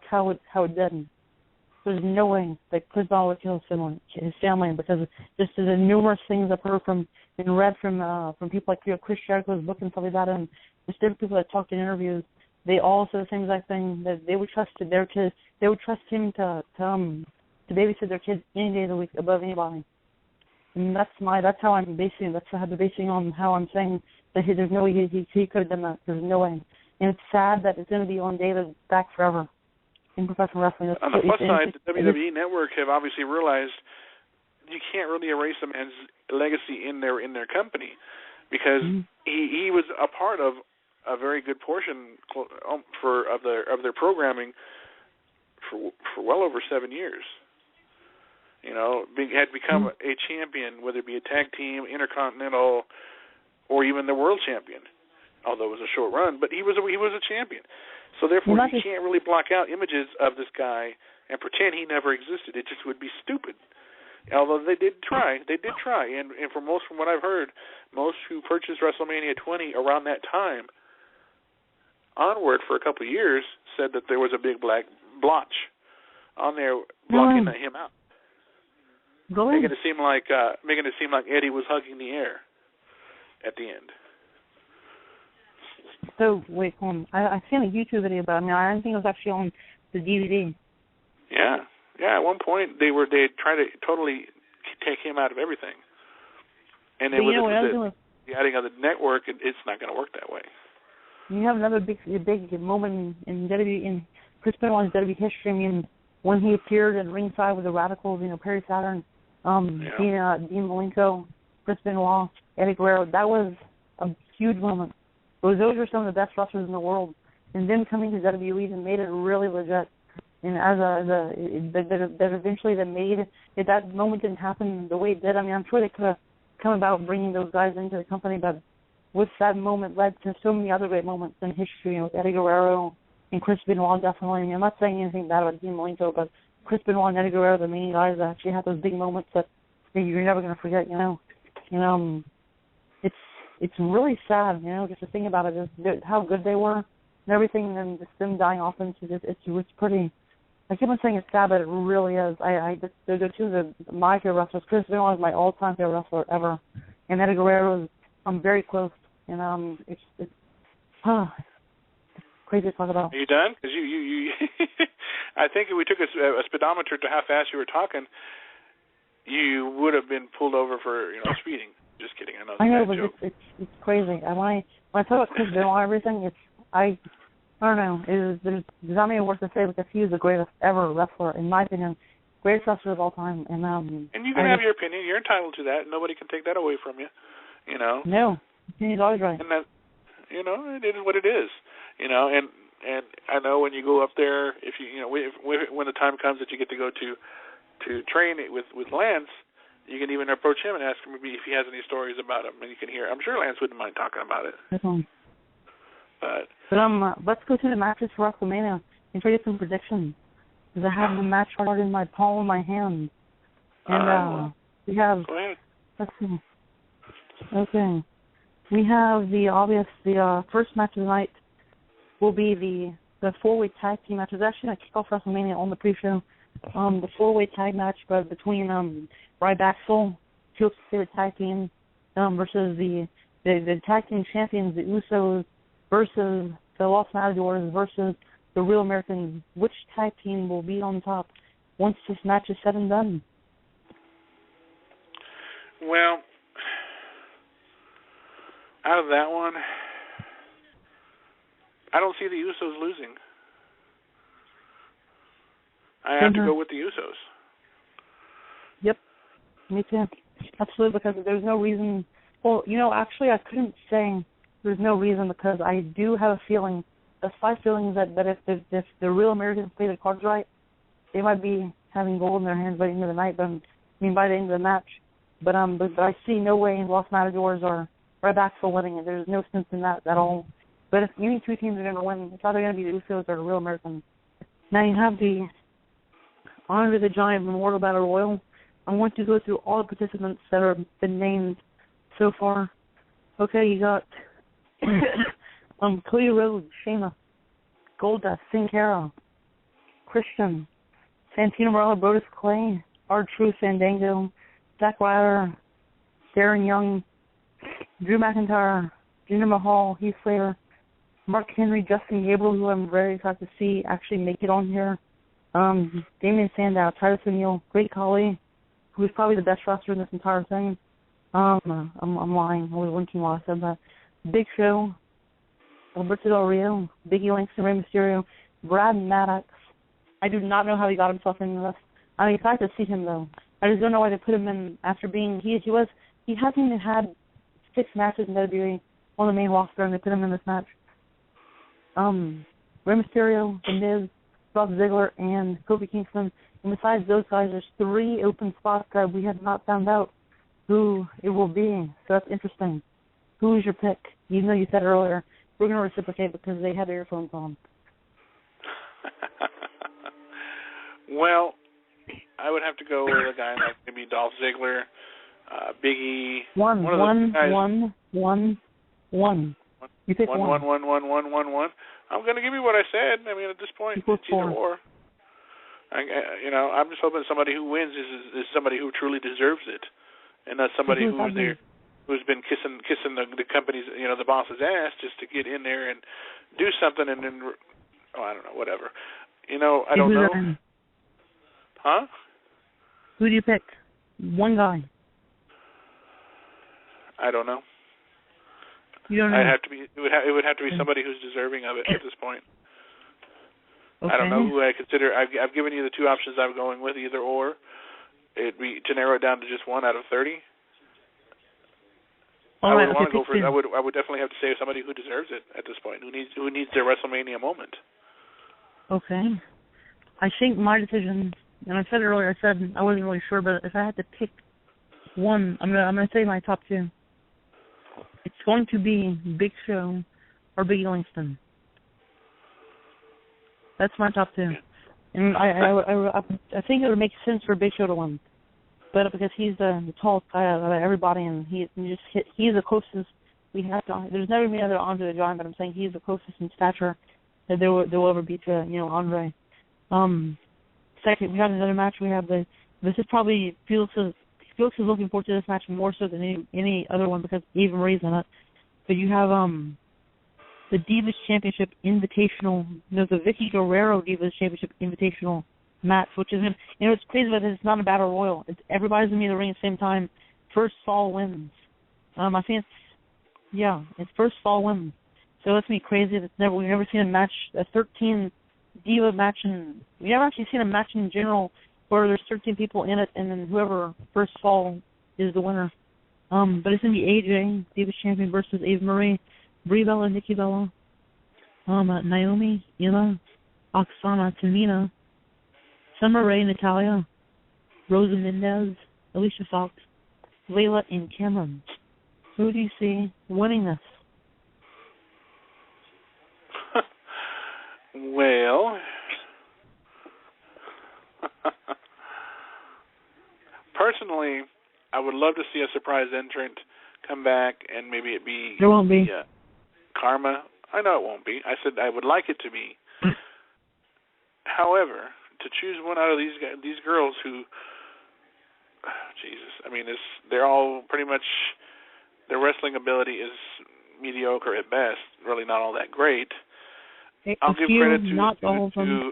how it did. There's no way that Chris Benoit would kill his family, because just the numerous things I've heard from and read from people like Chris Jericho's book and stuff like that, and just different people that talked in interviews. They all said the same exact thing, that they would trust their kids. They would trust him to babysit their kids any day of the week above anybody. And that's how I'm basing. That's how I'm basing on how I'm saying that there's no way he could have done that. There's no way. And it's sad that it's going to be on David back forever in professional wrestling. On the plus side, the WWE Network have obviously realized you can't really erase a man's legacy in their company, because he was a part of a very good portion of their programming for well over 7 years. You know, had become a champion, whether it be a tag team, intercontinental, or even the world champion. Although it was a short run, but he was a champion. So therefore, you can't really block out images of this guy and pretend he never existed. It just would be stupid. Although they did try, and from what I've heard, most who purchased WrestleMania 20 around that time onward for a couple of years said that there was a big black blotch on there blocking him out, making it seem like Eddie was hugging the air at the end. So wait, hold on. I seen a YouTube video about it. I didn't think it was actually on the DVD. Yeah. At one point they tried to totally take him out of everything, and then with the adding of the network, it's not going to work that way. You have another big moment in Chris Benoit's WWE history. I mean, when he appeared at ringside with the Radicals, Perry Saturn, Dean Malenko, Chris Benoit, Eddie Guerrero. That was a huge moment. Those are some of the best wrestlers in the world, and them coming to WWE and made it really legit. And that eventually that made it, if that moment didn't happen the way it did, I mean, I'm sure they could have come about bringing those guys into the company, but with that moment led to so many other great moments in history, with Eddie Guerrero and Chris Benoit, definitely. I mean, I'm not saying anything bad about Dean Malenko, but Chris Benoit and Eddie Guerrero, the main guys that actually had those big moments that you're never going to forget, It's really sad, just to think about it, just how good they were and everything, and just them dying off into it's pretty. I keep on saying it's sad, but it really is. They're two of my favorite wrestlers. Chris Benoit is my all-time favorite wrestler ever, and Eddie Guerrero I'm very close, and it's crazy to talk about. Are you done? Because you I think if we took a speedometer to how fast you were talking, you would have been pulled over for speeding. Just kidding. I know but it's crazy. When I talk about Chris Benoit and everything, I don't know. There's not many words to say because he is the greatest ever wrestler, in my opinion, greatest wrestler of all time. And you can have your opinion. You're entitled to that. Nobody can take that away from you. No, he's always right. And that, it is what it is. And I know when you go up there, if when the time comes that you get to go to train with Lance, you can even approach him and ask him if he has any stories about him, and you can hear. I'm sure Lance wouldn't mind talking about it. Definitely. But let's go to the matches for WrestleMania and try to get some predictions. Because I have the match card in my palm of my hand, and we have. Go ahead. Let's see. Okay, we have the first match of the night will be the 4-way tag team match. It's actually going to kick off WrestleMania on the pre-show. The 4-way tag match, but between Ryback, Felix tag team, versus the tag team champions, the Usos, versus the Los Matadors, versus the Real Americans. Which tag team will be on top once this match is said and done? Well, out of that one, I don't see the Usos losing. I have to go with the Usos. Yep, me too. Absolutely, because there's no reason. Well, actually, I couldn't say there's no reason because I do have a feeling, a slight feeling that if the Real Americans play the cards right, they might be having gold in their hands by the end of the night. But by the end of the match. But I see no way in Los Matadors or Ryback for winning it. There's no sense in that at all. But if any two teams are going to win, it's either going to be the Usos or the Real Americans. Now you have the Honor the Giant Memorial Battle Royal. I want to go through all the participants that have been named so far. Okay, you got Cody Rhodes, Shayna, Goldust, Sin Cara, Christian, Santino Marella, Brodus Clay, R-Truth, Fandango, Zack Ryder, Darren Young, Drew McIntyre, Jinder Mahal, Heath Slater, Mark Henry, Justin Gabriel, who I'm very excited to see actually make it on here, Damian Sandow, Titus O'Neil, Great Khali, who's probably the best wrestler in this entire thing. I'm lying. I was winking while I said that. Big Show, Alberto Del Rio, Biggie Langston, Rey Mysterio, Brad Maddox. I do not know how he got himself into this. I'm excited to see him though. I just don't know why they put him in after being he hasn't even had 6 matches in WWE on the main roster, and they put him in this match. Rey Mysterio, The Miz, Dolph Ziggler, and Kofi Kingston. And besides those guys, there's 3 open spots that we have not found out who it will be. So that's interesting. Who is your pick? Even though you said earlier, we're going to reciprocate because they had earphones on. Well, I would have to go with a guy like maybe Dolph Ziggler, Biggie. One. You pick one. One. I'm going to give you what I said. I mean, at this point, it's either or. I'm just hoping somebody who wins is somebody who truly deserves it, and not somebody who's been kissing the company's, the boss's ass just to get in there and do something, and then, I don't know, whatever. I don't know. Huh? Who do you pick? One guy. I don't know. You don't know. It would have to be somebody who's deserving of it at this point. Okay. I don't know who I consider. I've given you the 2 options I'm going with, either or. It'd be to narrow it down to just 1 out of 30. I would want to go for. I would definitely have to say somebody who deserves it at this point, who needs their WrestleMania moment. Okay. I think my decision, and I said it earlier. I said I wasn't really sure, but if I had to pick one, I'm gonna say my top 2. It's going to be Big Show or Biggie Langston. That's my top 2. And I think it would make sense for Big Show to win. But because he's the tallest guy out of everybody, and he's the closest we have to. There's never been another Andre the Giant, but I'm saying he's the closest in stature that there will ever be to Andre. Second, we got another match. We have this is probably Felix is looking forward to this match more so than any other one because Eva Marie's in it. But you have the Divas Championship Invitational, the Vicky Guerrero Divas Championship Invitational match, which is it's crazy that it's not a battle royal. Everybody's gonna be in the ring at the same time. First fall wins. I think it's first fall wins. So that's me crazy. We've never seen a 13 diva match, and we've never actually seen a match in general where there's 13 people in it, and then whoever first fall is the winner. But it's gonna be AJ, Divas Champion, versus Eva Marie, Brie Bella, Nikki Bella, Naomi, Ina, Oksana, Tamina, Summer Rae, Natalya, Rosa Mendez, Alicia Fox, Layla, and Cameron. Who do you see winning this? Well, personally, I would love to see a surprise entrant come back, and maybe it be... There won't be. Karma. I know it won't be. I said I would like it to be. However, to choose one out of these girls who, Jesus, I mean, they're all pretty much, their wrestling ability is mediocre at best, really not all that great. I'll give credit to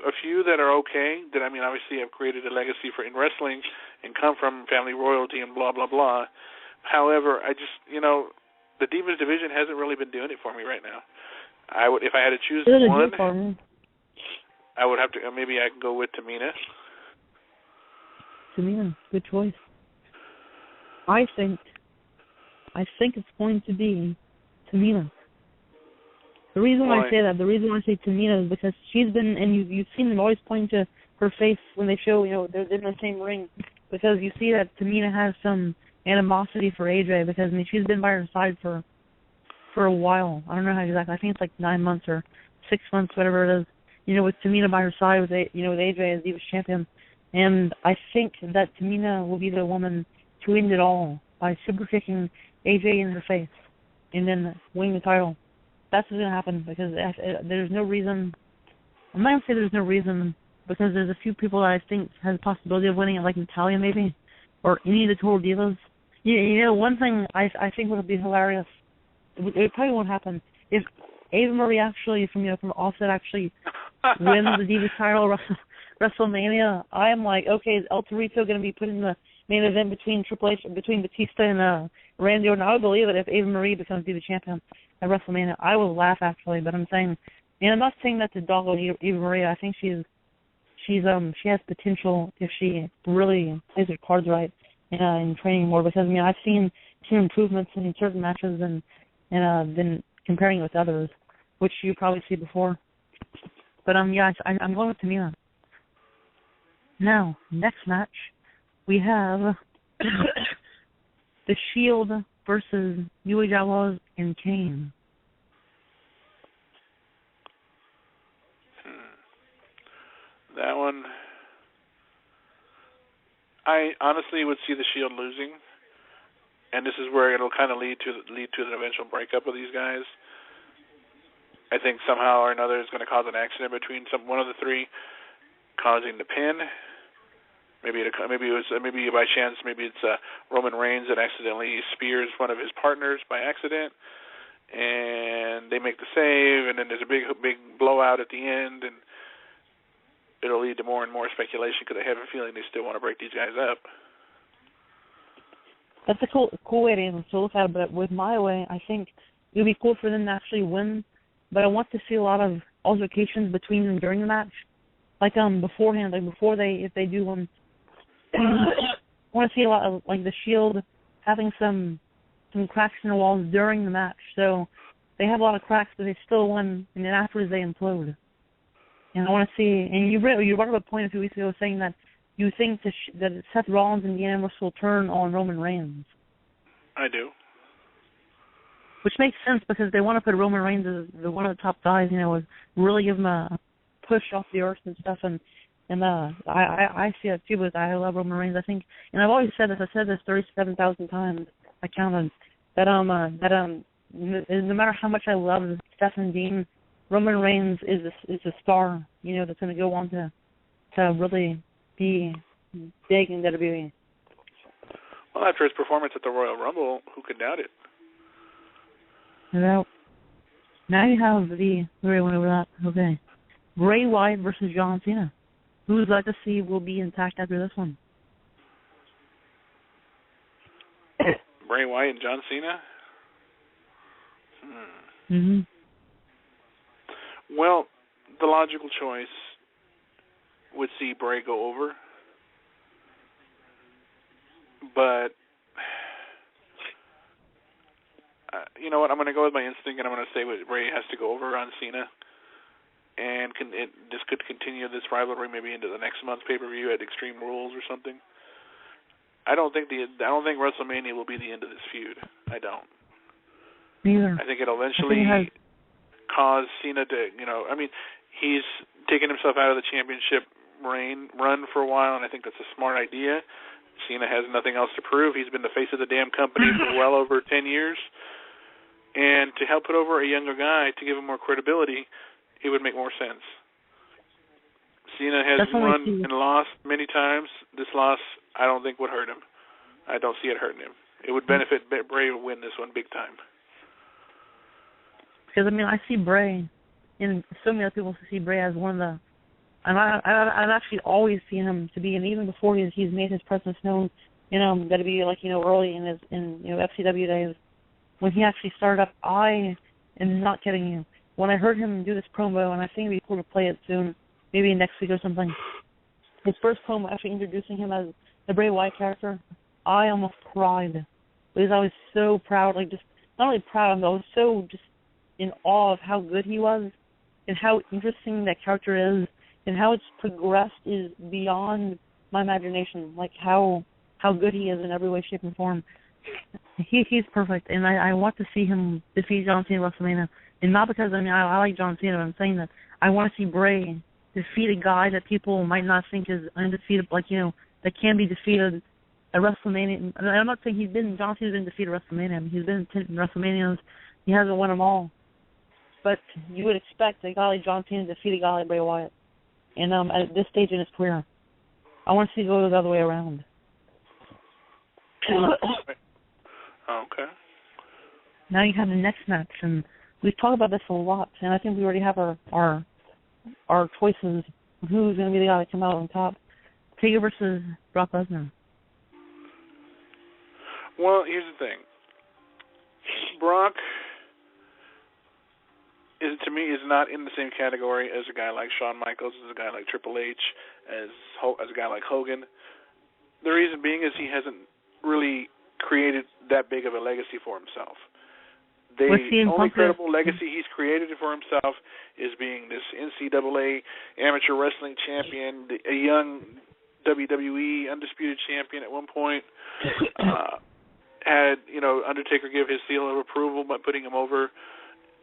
a few that are okay, that, I mean, obviously have created a legacy in wrestling and come from family royalty and blah, blah, blah. However, I just, the Divas division hasn't really been doing it for me right now. If I had to choose one, I would have to, maybe I can go with Tamina. Tamina, good choice. I think it's going to be Tamina. The reason why I say that, the reason why I say Tamina is because she's been, and you've seen them always point to her face when they show, they're in the same ring, because you see that Tamina has some animosity for AJ, because, I mean, she's been by her side for a while. I don't know how exactly, I think it's like 9 months or 6 months, whatever it is, with Tamina by her side, with AJ as Divas Champion. And I think that Tamina will be the woman to end it all by super kicking AJ in the face and then winning the title. That's what's going to happen, because there's no reason. I'm not going to say there's no reason, because there's a few people that I think has a possibility of winning it, like Natalya maybe, or any of the Total Divas. One thing I think would be hilarious, it probably won't happen, if Eva Marie actually, from Offset, actually wins the Divas title WrestleMania. I am like, okay, is El Torito going to be put in the main event between Batista and Randy Orton. I would believe it if Eva Marie becomes Diva Champion at WrestleMania. I will laugh actually, but I'm saying, I'm not saying that to dog on Eva Marie. I think she has potential if she really plays her cards right in training more. Because I've seen improvements in certain matches and then comparing it with others, which you probably see before. But I'm going with Tamina. Now, next match, we have The Shield versus New Age Outlaws and Kane. That one, I honestly would see the Shield losing, and this is where it'll kind of lead to the eventual breakup of these guys. I think somehow or another it's going to cause an accident between one of the three, causing the pin. Maybe by chance, maybe it's Roman Reigns that accidentally spears one of his partners by accident, and they make the save, and then there's a big blowout at the end, and it'll lead to more and more speculation because I have a feeling they still want to break these guys up. That's a cool way to look at it, but with my way, I think it would be cool for them to actually win, but I want to see a lot of altercations between them during the match. Like beforehand, if they do one, I want to see a lot of like the Shield having some cracks in the walls during the match. So they have a lot of cracks, but they still win, and then afterwards they implode. And I want to see. And you brought up a point a few weeks ago saying that you think that Seth Rollins and Dean Ambrose will turn on Roman Reigns. I do. Which makes sense because they want to put Roman Reigns as one of the top guys, really give him a push off the earth and stuff. And I see it too, but I love Roman Reigns. I think, and I've always said this. I said this 37,000 times. I counted that no matter how much I love Seth and Dean, Roman Reigns is a star. That's going to go on to really be big in WWE. Well, after his performance at the Royal Rumble, who could doubt it? Now you have the where went over that. Okay, Bray Wyatt versus John Cena. Whose legacy will be intact after this one? Bray Wyatt and John Cena? Mm-hmm. Well, the logical choice would see Bray go over. But, you know what, I'm going to go with my instinct, and I'm going to say Bray has to go over on Cena. And this could continue this rivalry maybe into the next month's pay-per-view at Extreme Rules or something. I don't think WrestleMania will be the end of this feud. I don't. Neither. I think it'll eventually cause Cena to, he's taken himself out of the championship run for a while, and I think that's a smart idea. Cena has nothing else to prove. He's been the face of the damn company for well over 10 years. And to help put over a younger guy to give him more credibility, it would make more sense. Cena has won and lost many times. This loss, I don't think would hurt him. I don't see it hurting him. It would benefit Bray to win this one big time. Because, I see Bray, and so many other people see Bray as one of the, and I've actually always seen him to be, and even before he's made his presence known, that'd be early in his FCW days, when he actually started up, I am not kidding you. When I heard him do this promo, and I think it'd be cool to play it soon, maybe next week or something, his first promo actually introducing him as the Bray Wyatt character, I almost cried. Because I was so proud, not only proud, I was so just in awe of how good he was, and how interesting that character is, and how it's progressed is beyond my imagination, how good he is in every way, shape, and form. He's perfect, and I want to see him defeat John Cena at WrestleMania. And not because, I like John Cena, but I'm saying that I want to see Bray defeat a guy that people might not think is undefeated, that can be defeated at WrestleMania. I'm not saying John Cena's been defeated at WrestleMania. He's been in WrestleManias. He hasn't won them all. But you would expect a guy like John Cena to defeat a guy like Bray Wyatt. And at this stage in his career, I want to see it go the other way around. Okay. Now you have the next match, and we've talked about this a lot, and I think we already have our choices of who's going to be the guy to come out on top. Taker versus Brock Lesnar. Well, here's the thing. Brock to me is not in the same category as a guy like Shawn Michaels, as a guy like Triple H, as a guy like Hogan. The reason being is he hasn't really created that big of a legacy for himself. The only credible legacy he's created for himself is being this NCAA amateur wrestling champion, a young WWE undisputed champion at one point. Had Undertaker give his seal of approval by putting him over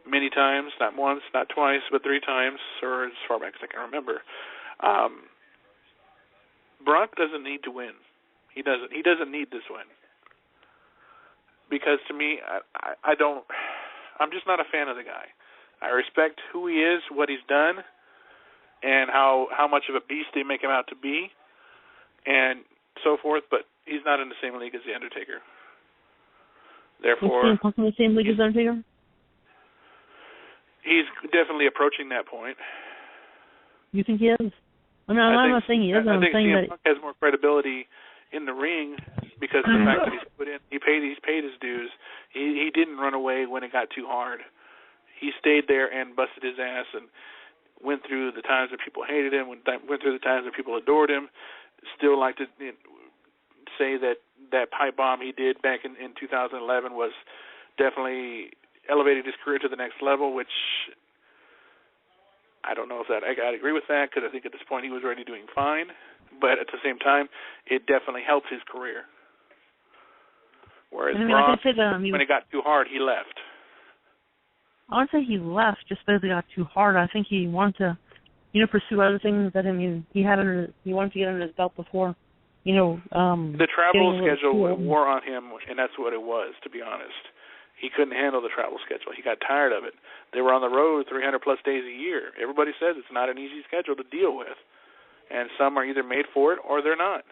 many times, not once, not twice, but 3 times, or as far back as I can remember. Brock doesn't need to win. He doesn't need this win. Because to me, I'm just not a fan of the guy. I respect who he is, what he's done, and how much of a beast they make him out to be, and so forth, but he's not in the same league as The Undertaker. Therefore, is CM Punk in the same league as Undertaker? He's definitely approaching that point. You think he is? I'm not saying he is. I'm saying CM that Punk has more credibility in the ring because of the fact that he paid his dues. He didn't run away when it got too hard. He stayed there and busted his ass and went through the times that people hated him, went through the times that people adored him. Still like to say that pipe bomb he did back in 2011 was definitely elevated his career to the next level, which I don't know if I'd agree with that, because I think at this point he was already doing fine. But at the same time, it definitely helped his career. Whereas Brock, when it got too hard, he left. I wouldn't say he left just because it got too hard. I think he wanted to, pursue other things that he wanted to get under his belt before. The travel schedule wore on him, and that's what it was, to be honest. He couldn't handle the travel schedule. He got tired of it. They were on the road 300-plus days a year. Everybody says it's not an easy schedule to deal with, and some are either made for it or they're not.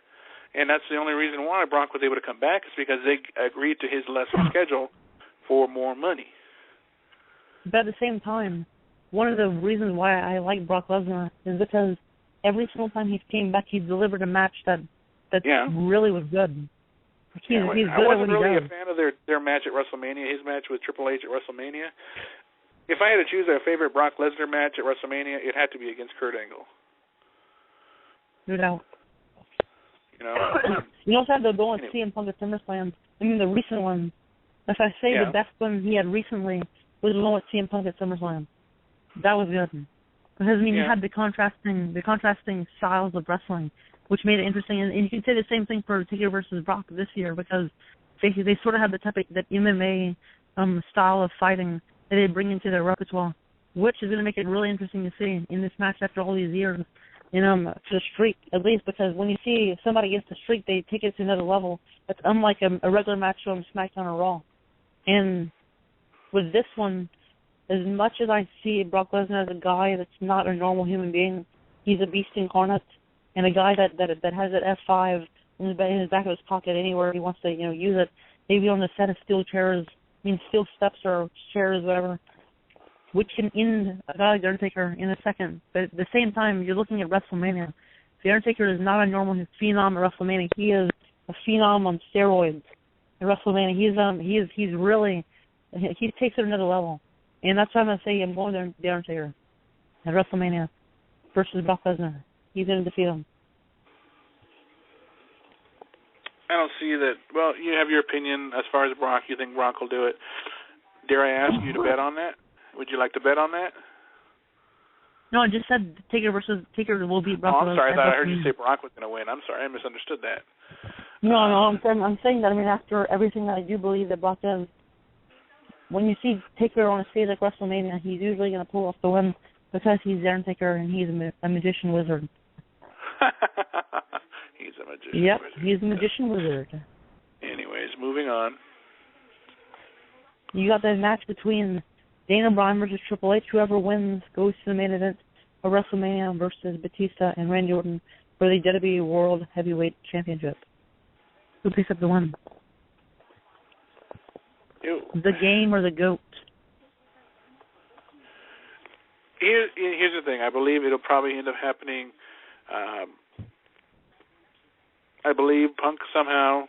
And that's the only reason why Brock was able to come back, is because they agreed to his lesser schedule for more money. But at the same time, one of the reasons why I like Brock Lesnar is because every single time he came back, he delivered a match that really was good. He's good I wasn't at what really he does. a fan of their match at WrestleMania, his match with Triple H at WrestleMania. If I had to choose a favorite Brock Lesnar match at WrestleMania, it had to be against Kurt Angle. No doubt. You also have to go and see CM Punk at SummerSlam. I mean, the recent one. If I say the best one he had recently was the one with CM Punk at SummerSlam. That was good. Because, you had the contrasting styles of wrestling, which made it interesting. And you can say the same thing for Taker versus Brock this year, because they sort of have the type of that MMA style of fighting that they bring into their repertoire, which is going to make it really interesting to see in this match after all these years. To the streak, at least, because when you see somebody against the streak, they take it to another level. That's unlike a regular match on SmackDown or Raw. And with this one, as much as I see Brock Lesnar as a guy that's not a normal human being, he's a beast incarnate, and a guy that has that F5 in his back of his pocket anywhere he wants to use it, maybe on the set of steel steps or chairs, whatever, which can end a guy like The Undertaker in a second. But at the same time, you're looking at WrestleMania. The Undertaker is not a normal phenom at WrestleMania. He is a phenom on steroids at WrestleMania. He takes it another level. And that's why I'm going to say I'm going to The Undertaker at WrestleMania versus Brock Lesnar. He's going to defeat him. I don't see that. Well, you have your opinion as far as Brock. You think Brock will do it. Dare I ask you to bet on that? Would you like to bet on that? No, I just said Taker will beat Brock. Oh, I'm sorry. I thought I heard you say Brock was going to win. I'm sorry. I misunderstood that. No, I'm saying that. I mean, after everything that I do believe that Brock does, when you see Taker on a stage like WrestleMania, he's usually going to pull off the win because he's The Undertaker and he's a magician wizard. He's a magician wizard. Yep, he's a magician wizard. Anyways, moving on. You got that match between Daniel Bryan versus Triple H. Whoever wins goes to the main event of WrestleMania versus Batista and Randy Orton for the WWE World Heavyweight Championship. Who picks up the win? Ew. The Game or the GOAT? Here's the thing. I believe it'll probably end up happening. I believe Punk somehow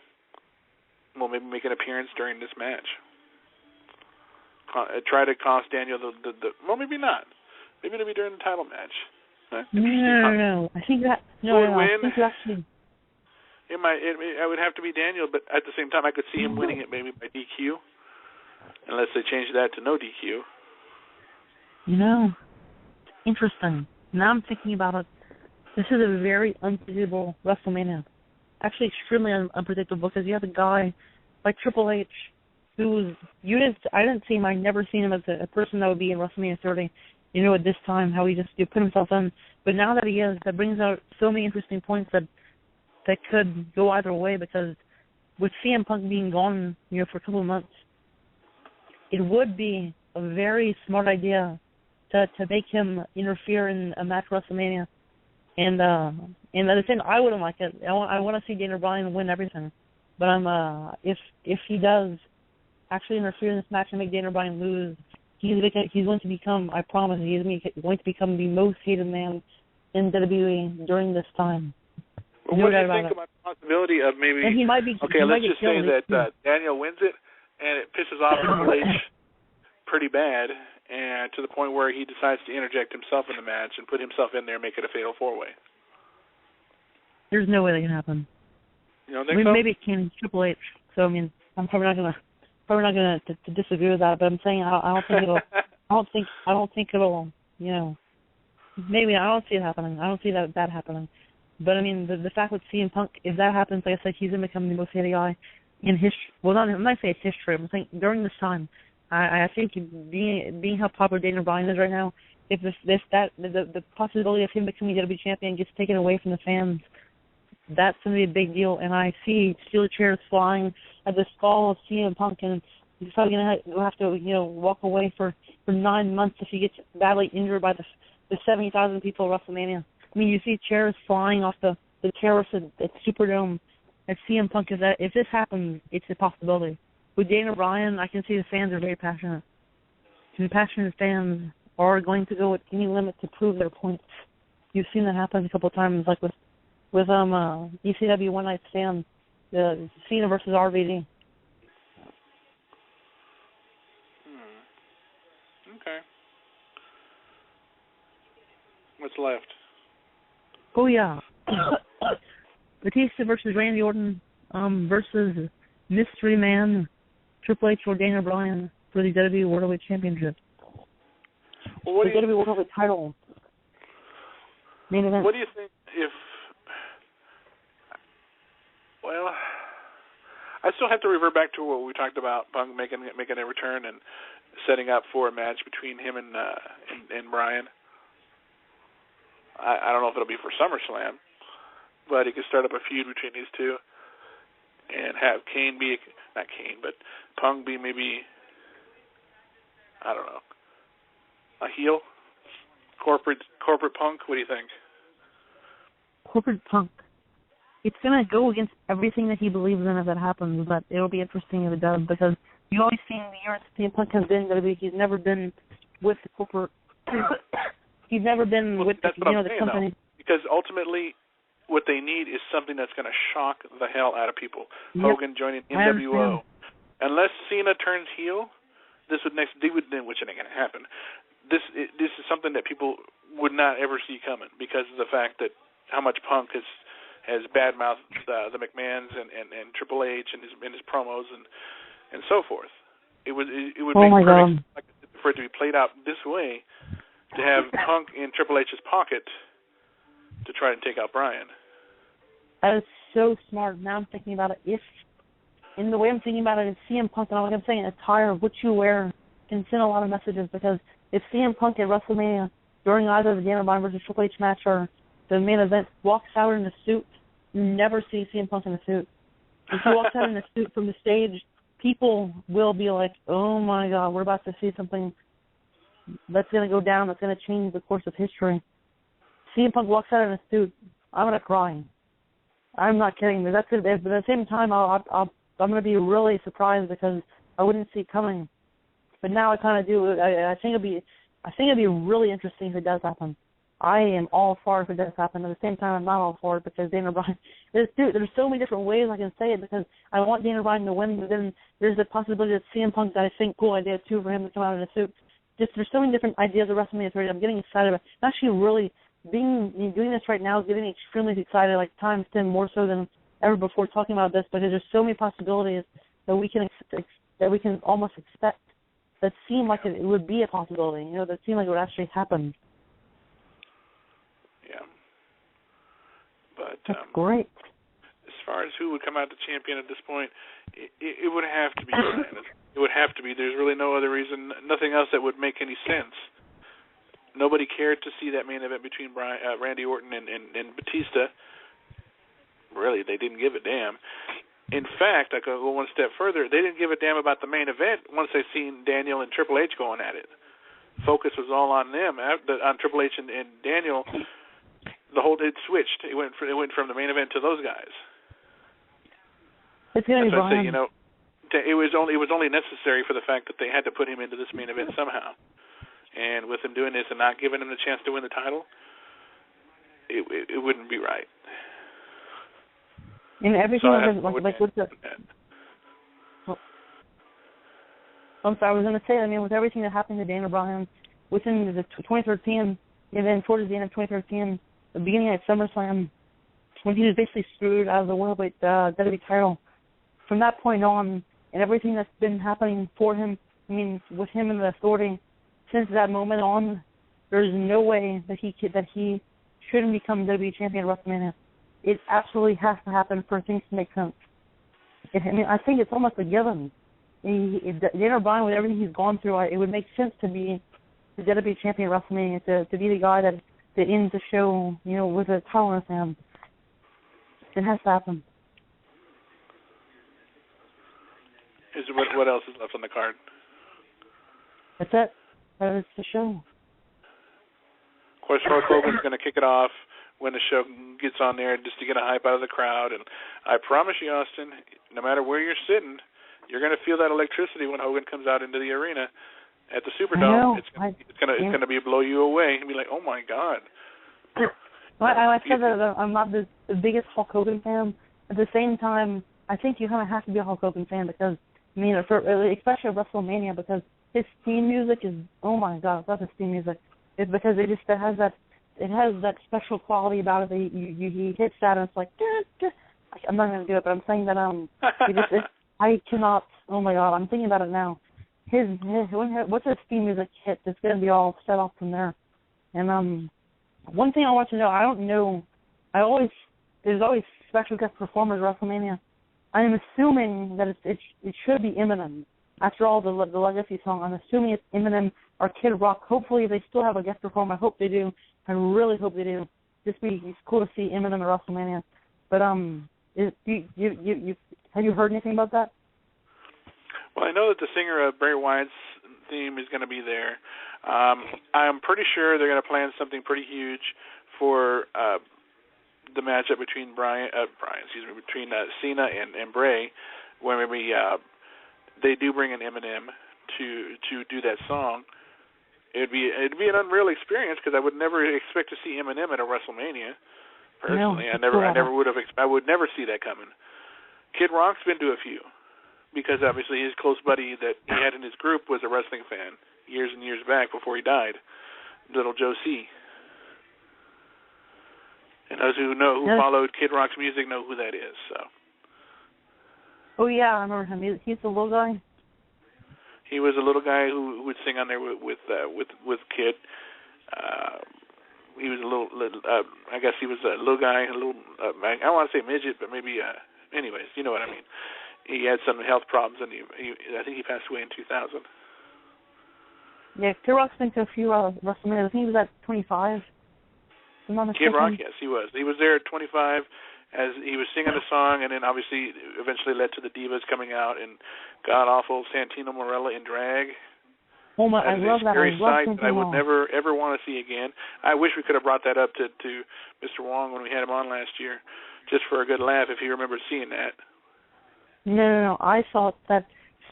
Well, maybe make an appearance during this match. Try to cost Daniel the well, maybe not. Maybe it'll be during the title match. No. I think that I think actually. It would have to be Daniel, but at the same time, I could see him winning it maybe by DQ, unless they change that to no DQ. Interesting. Now I'm thinking about it. This is a very unpredictable WrestleMania. Actually, extremely unpredictable because you have a guy like Triple H, I didn't see him. I never seen him as a person that would be in WrestleMania 30. At this time, how he just put himself in. But now that he is, that brings out so many interesting points that could go either way. Because with CM Punk being gone, for a couple of months, it would be a very smart idea to make him interfere in a match WrestleMania. And at the same, I wouldn't like it. I want to see Daniel Bryan win everything. But if he does actually interfere in this match and make Daniel Bryan lose, he's going to become, I promise, he's going to become the most hated man in WWE during this time. Well, what do you think about the possibility of maybe? And he might be. Okay, let's just say that Daniel wins it, and it pisses off Triple H pretty bad, and to the point where he decides to interject himself in the match and put himself in there and make it a fatal 4-way. There's no way that can happen. You don't think so? Maybe it can Triple H. So I'm probably not gonna to disagree with that. But I'm saying I don't think it'll. I don't think it'll. Maybe I don't see it happening. I don't see that happening. But the fact with CM Punk, if that happens, like I said, he's gonna become the most hated guy in history. Well, I'm not saying it's history. I'm saying during this time. I think being how popular Daniel Bryan is right now, if the possibility of him becoming WWE champion gets taken away from the fans, that's going to be a big deal. And I see steel chairs flying at the skull of CM Punk, and he's probably going to have to walk away for 9 months if he gets badly injured by the 70,000 people at WrestleMania. You see chairs flying off the terrace at Superdome. At CM Punk, if this happens, it's a possibility. With Daniel Bryan, I can see the fans are very passionate. And the passionate fans are going to go at any limit to prove their points. You've seen that happen a couple of times, like with ECW One Night Stand, the Cena versus RVD. Okay. What's left? Oh yeah, Batista versus Randy Orton versus Mystery Man, Triple H or Daniel Bryan for the WWE World Heavyweight Championship. Well, what the WWE World Heavyweight title. Main event. What do you think if? Well, I still have to revert back to what we talked about, Punk making a return and setting up for a match between him and Bryan. I don't know if it'll be for SummerSlam, but he could start up a feud between these two. And have Kane be, not Kane, but Punk be maybe, I don't know, a heel? Corporate Punk? What do you think? Corporate Punk. It's going to go against everything that he believes in if that happens, but it'll be interesting if it does, because you always see in the years CM Punk has been WWE, he's never been with the corporate, he's never been with the company. Though, because ultimately, what they need is something that's going to shock the hell out of people. Yep. Hogan joining NWO. Unless Cena turns heel, which ain't going to happen. This is something that people would not ever see coming because of the fact that how much Punk has badmouthed the McMahons and Triple H and his promos and so forth. It would make perfect sense for it to be played out this way, to have Punk in Triple H's pocket to try and take out Bryan. That is so smart. Now I'm thinking about it. In the way I'm thinking about it, is CM Punk, and like I'm saying, attire, what you wear, can send a lot of messages, because if CM Punk at WrestleMania, during either the Daniel Bryan versus Triple H match or the main event, walks out in a suit, you never see CM Punk in a suit. If he walks out in a suit from the stage, people will be like, oh my God, we're about to see something that's going to go down, that's going to change the course of history. CM Punk walks out in a suit, I'm going to cry. I'm not kidding. But but at the same time, I'm going to be really surprised because I wouldn't see it coming. But now I kind of do. I think it'd be really interesting if it does happen. I am all for it if it does happen. At the same time, I'm not all for it because Daniel Bryan. There's so many different ways I can say it because I want Daniel Bryan to win, but then there's the possibility that CM Punk, that I think cool idea too for him to come out in a suit. Just there's so many different ideas of WrestleMania 30. I'm getting excited about it. I'm actually really doing this right now is getting extremely excited, like times 10 more so than ever before talking about this, because there's so many possibilities that we can almost expect that seem like it would be a possibility, that seem like it would actually happen. Yeah. But that's great. As far as who would come out the champion at this point, it would have to be Bryan. It would have to be. There's really no other reason, nothing else that would make any sense. Nobody cared to see that main event between Randy Orton and Batista. Really, they didn't give a damn. In fact, I could go one step further. They didn't give a damn about the main event once they seen Daniel and Triple H going at it. Focus was all on them, on Triple H and Daniel. It switched. It went from the main event to those guys. It's gonna be Bryan. It was only necessary for the fact that they had to put him into this main event somehow. And with him doing this and not giving him the chance to win the title, it wouldn't be right. And everything with the. I'm sorry, I was going to say. With everything that happened to Daniel Bryan within the 2013, and then towards the end of 2013, the beginning of SummerSlam, when he was basically screwed out of the World WWE title. From that point on, and everything that's been happening for him, with him and the Authority, since that moment on, there's no way that he shouldn't become WWE champion at WrestleMania. It absolutely has to happen for things to make sense. I think it's almost a given. Daniel Bryan, with everything he's gone through, it would make sense to be the WWE champion at WrestleMania, to be the guy that ends the show, with a title in his hand. It has to happen. What else is left on the card? That's it. That is the show. Of course, Hulk Hogan's going to kick it off when the show gets on there, just to get a hype out of the crowd. And I promise you, Austin, no matter where you're sitting, you're going to feel that electricity when Hogan comes out into the arena at the Superdome. It's going to be blow you away and be like, oh my God. I said that I'm not the biggest Hulk Hogan fan. At the same time, I think you kind of have to be a Hulk Hogan fan because, especially at WrestleMania, because his theme music is, oh my God, I love his theme music. It's because it has that special quality about it. He hits that and it's like, I'm not going to do it, but I'm saying that I cannot. Oh my God, I'm thinking about it now. What's his theme music hit? It's going to be all set off from there. And one thing I want to know, I don't know. There's always special guest performers at WrestleMania. I'm assuming that it should be Eminem. After all the Legacy song, I'm assuming it's Eminem or Kid Rock. Hopefully, if they still have a guest performer, I hope they do. I really hope they do. It's cool to see Eminem at WrestleMania. But have you heard anything about that? Well, I know that the singer of Bray Wyatt's theme is going to be there. I'm pretty sure they're going to plan something pretty huge for the matchup between between Cena and Bray, where maybe they do bring in Eminem to do that song. It'd be an unreal experience because I would never expect to see Eminem at a WrestleMania. Personally, I would never see that coming. Kid Rock's been to a few because obviously his close buddy that he had in his group was a wrestling fan years and years back before he died, Little Joe C. And those who followed Kid Rock's music know who that is. So. Oh yeah, I remember him. He's the little guy. He was a little guy who would sing on there with Kid. He was a little. I guess he was a little guy, I don't want to say midget, but maybe. Anyways, you know what I mean. He had some health problems, and I think he passed away in 2000. Yeah, Kid Rock's been to a few WrestleMania. I think he was at 25. Kid Rock, yes, he was. He was there at 25 as he was singing the song, and then obviously eventually led to the Divas coming out and god-awful Santino Marella in drag. Oh my, I love that. Scary sight that I would never, ever want to see again. I wish we could have brought that up to Mr. Wong when we had him on last year, just for a good laugh if he remembered seeing that. No. I thought that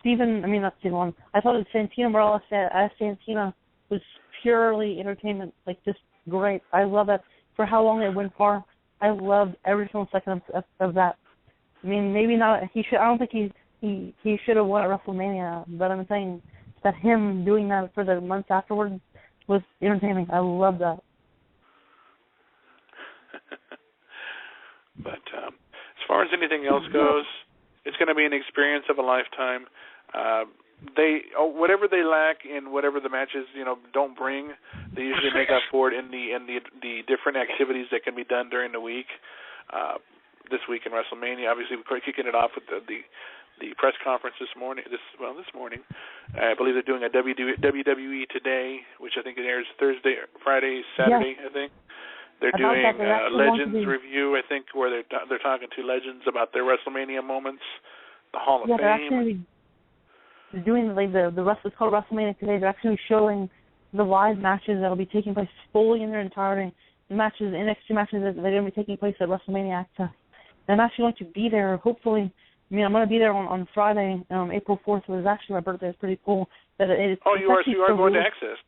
I thought that Santino Marella said as Santino was purely entertainment, like just great. I love it. For how long it went for, I loved every single second of that. I mean, maybe not. I don't think he should have won at WrestleMania, but I'm saying that him doing that for the months afterwards was entertaining. I love that. But as far as anything else goes, it's going to be an experience of a lifetime. Whatever they lack in whatever the matches don't bring, they usually make up for it in the different activities that can be done during the week. This week in WrestleMania, obviously we're kicking it off with the press conference this morning. This morning, I believe they're doing a WWE Today, which I think it airs Thursday, Friday, Saturday. Yeah. I think they're doing Legends review. I think where they're talking to legends about their WrestleMania moments, the Hall of Fame. They're doing it's called WrestleMania Today. They're actually showing the live matches that will be taking place fully in their entirety. The matches, NXT matches that are going to be taking place at WrestleMania Access. And I'm actually going to be there, hopefully. I mean, I'm going to be there on Friday, April 4th. It was actually my birthday. It's pretty cool. You are going to Access?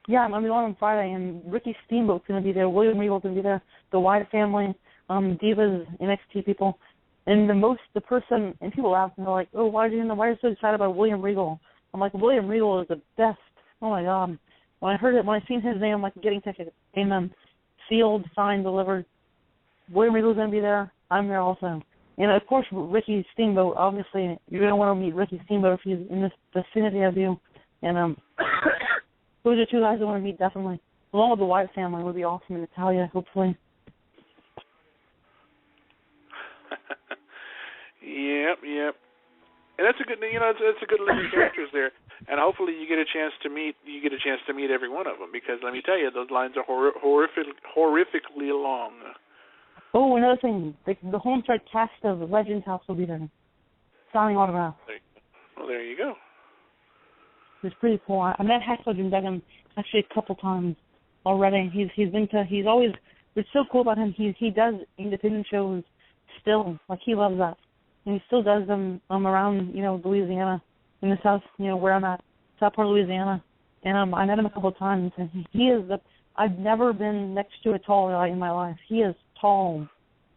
Yeah, I'm going to be on Friday, and Ricky Steamboat's going to be there. William Regal's going to be there. The Wyatt family, Divas, NXT people. And the person, and people ask me, they're like, oh, why are you so excited about William Regal? I'm like, William Regal is the best. Oh, my God. When I seen his name, I'm like, getting tickets. Amen. Sealed, signed, delivered. William Regal's going to be there. I'm there also. And, of course, Ricky Steamboat, obviously, you're going to want to meet Ricky Steamboat if he's in this vicinity of you. And those are two guys I want to meet, definitely. Along with the Wyatt family would be awesome in Natalia, hopefully. Yep. And that's a good, it's a good list of characters there. And hopefully you get a chance to meet every one of them, because let me tell you, those lines are horrifically long. Oh, another thing, the homestart cast of Legends House will be there, signing autographs. Well, there you go. It's pretty cool. I met Hacksaw Jim Duggan actually a couple times already. He's always, what's so cool about him, he does independent shows still, like he loves that. And he still does them around, Louisiana, in the south, where I'm at, south part of Louisiana. And I met him a couple of times, and he is I've never been next to a tall guy in my life. He is tall,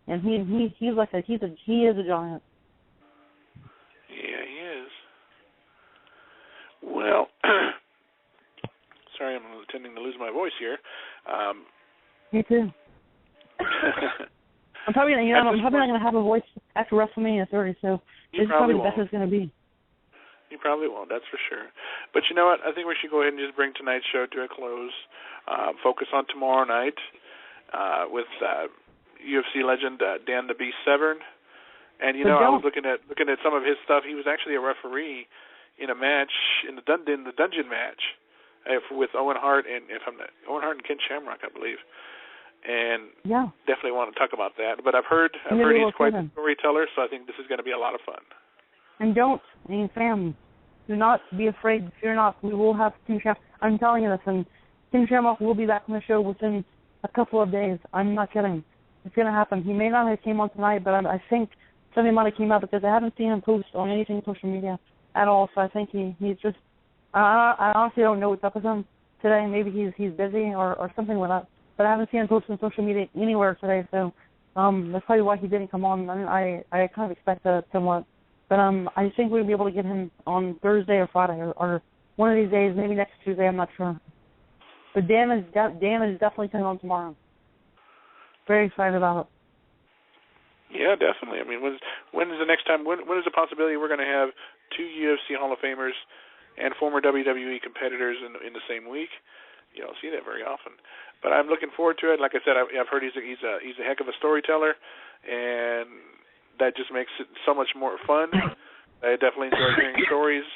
and he is a giant. Yeah, he is. Well, sorry, I'm tending to lose my voice here. Me too. I'm probably not going to have a voice after WrestleMania 30, so this is probably the best it's going to be. You probably won't, that's for sure. But you know what? I think we should go ahead and just bring tonight's show to a close. Focus on tomorrow night with UFC legend Dan the Beast Severn. And I was looking at some of his stuff. He was actually a referee in a match in the dungeon match with Owen Hart and Ken Shamrock, I believe. And definitely want to talk about that. But I've heard he's quite a storyteller, so I think this is going to be a lot of fun. And fam, do not be afraid. Fear not. We will have Ken Shamrock. I'm telling you this, and Ken Shamrock will be back on the show within a couple of days. I'm not kidding. It's going to happen. He may not have came on tonight, but I think something might have came out because I haven't seen him post on anything social media at all. So I think he's just. I honestly don't know what's up with him today. Maybe he's busy or something went up. But I haven't seen him post on social media anywhere today. So that's probably why he didn't come on. I mean, I kind of expect that somewhat. But I think we'll be able to get him on Thursday or Friday or one of these days, maybe next Tuesday. I'm not sure. But Dan is definitely coming on tomorrow. Very excited about it. Yeah, definitely. I mean, when is the next time? When is the possibility we're going to have two UFC Hall of Famers and former WWE competitors in the same week? You don't see that very often. But I'm looking forward to it. Like I said, I've heard he's a heck of a storyteller, and that just makes it so much more fun. I definitely enjoy hearing stories.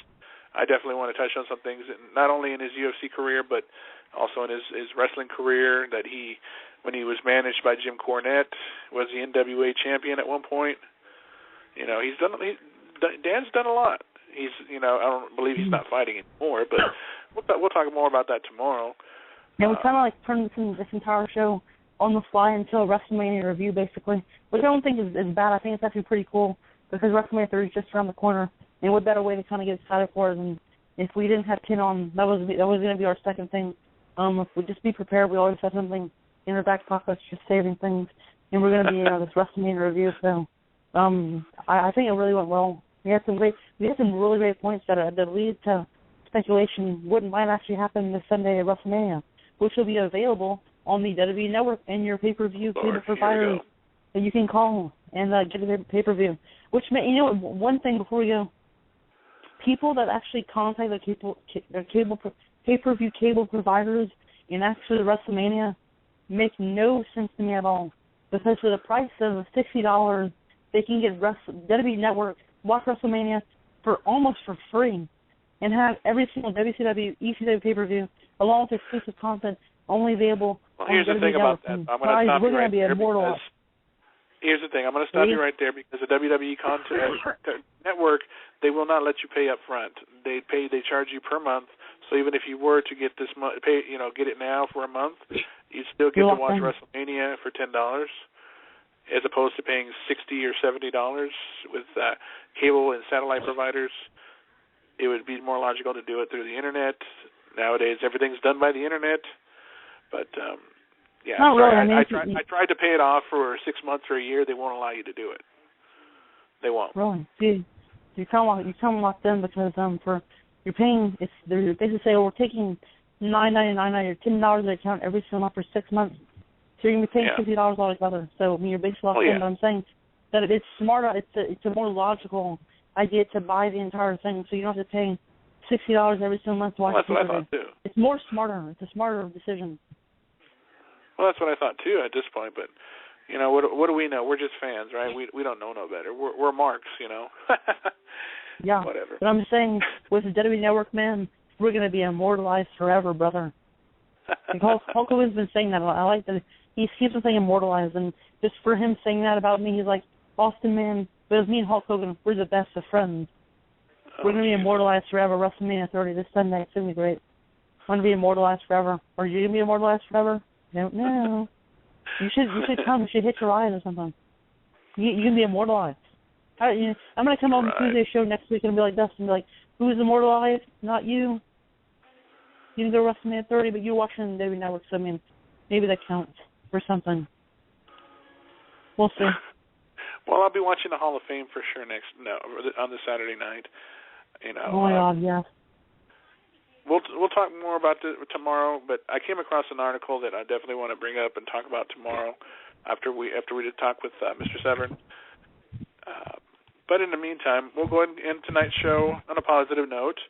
I definitely want to touch on some things, not only in his UFC career, but also in his wrestling career, that when he was managed by Jim Cornette, was the NWA champion at one point. Dan's done a lot. I don't believe he's not fighting anymore, but we'll talk more about that tomorrow. Yeah, we kind of turned this entire show on the fly until WrestleMania review, basically, which I don't think is bad. I think it's actually pretty cool because WrestleMania 30 is just around the corner, and what better way to kind of get excited for it? And if we didn't have Ken on, that was going to be our second thing we just be prepared. We always have something in our back pockets, just saving things. And we're going to be this WrestleMania review. So I think it really went well. We had some really great points that lead to speculation what might actually happen this Sunday at WrestleMania, which will be available on the WWE Network and your pay-per-view cable provider that you can call and get a pay-per-view. Which one thing before we go, people that actually contact their pay-per-view cable providers and actually WrestleMania make no sense to me at all. Because for the price of $60, they can get WWE Network, watch WrestleMania almost for free, and have every single WCW, ECW pay-per-view, along with exclusive content, only available on here's WWE the thing Network. about that. I'm going to stop you right there because here's the thing. I'm going to stop you right there because the WWE Network, they will not let you pay up front. They charge you per month. So even if you were to get get it now for a month, you still get to watch WrestleMania for $10, as opposed to paying $60 or $70 with cable and satellite providers. It would be more logical to do it through the internet. Nowadays, everything's done by the internet. But I tried to pay it off for 6 months or a year. They won't allow you to do it. They won't. Really? You kind of locked in because you're paying. They basically say, we're taking $9.99 or $10 of the account every single month for 6 months. So you're gonna be paying $50 altogether. So you're basically locked in. But I'm saying that it's smarter. It's a more logical idea to buy the entire thing, so you don't have to pay $60 every single month to watch the That's what I thought too. It's more smarter. It's a smarter decision. Well, that's what I thought too at this point. But what do we know? We're just fans, right? We don't know no better. We're marks, Yeah. Whatever. But I'm saying with the WWE Network, man, we're gonna be immortalized forever, brother. Hulk Hogan's been saying that. I like that he keeps on saying immortalized, and just for him saying that about me, he's like, Austin, man, but it was me and Hulk Hogan, we're the best of friends. We're going to be immortalized forever. WrestleMania 30 this Sunday. It's going to be great. I'm going to be immortalized forever. Are you going to be immortalized forever? Don't know. You should come. You should hit your eyes or something. You can be immortalized. I'm going to come on the Tuesday show next week and be like Dustin, be like, who's immortalized? Not you. You can go to WrestleMania 30, but you're watching the WWE Network, so maybe that counts for something. We'll see. Well, I'll be watching the Hall of Fame for sure on this Saturday night. Oh my God, yeah. We'll talk more about it tomorrow, but I came across an article that I definitely want to bring up and talk about tomorrow after we did talk with Mr. Severn. But in the meantime, we'll go ahead and end tonight's show on a positive note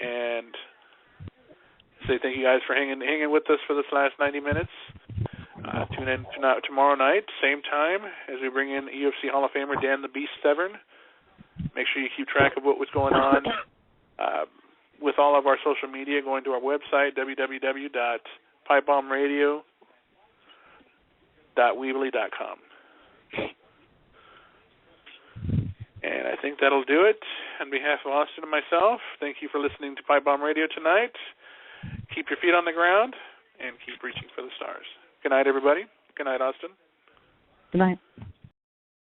and say thank you guys for hanging with us for this last 90 minutes. Tune in tomorrow night, same time, as we bring in UFC Hall of Famer Dan the Beast Severn. Make sure you keep track of what was going on with all of our social media, going to our website, www.pipebombradio.weebly.com. And I think that'll do it. On behalf of Austin and myself, thank you for listening to Pipebomb Radio tonight. Keep your feet on the ground and keep reaching for the stars. Good night, everybody. Good night, Austin. Good night.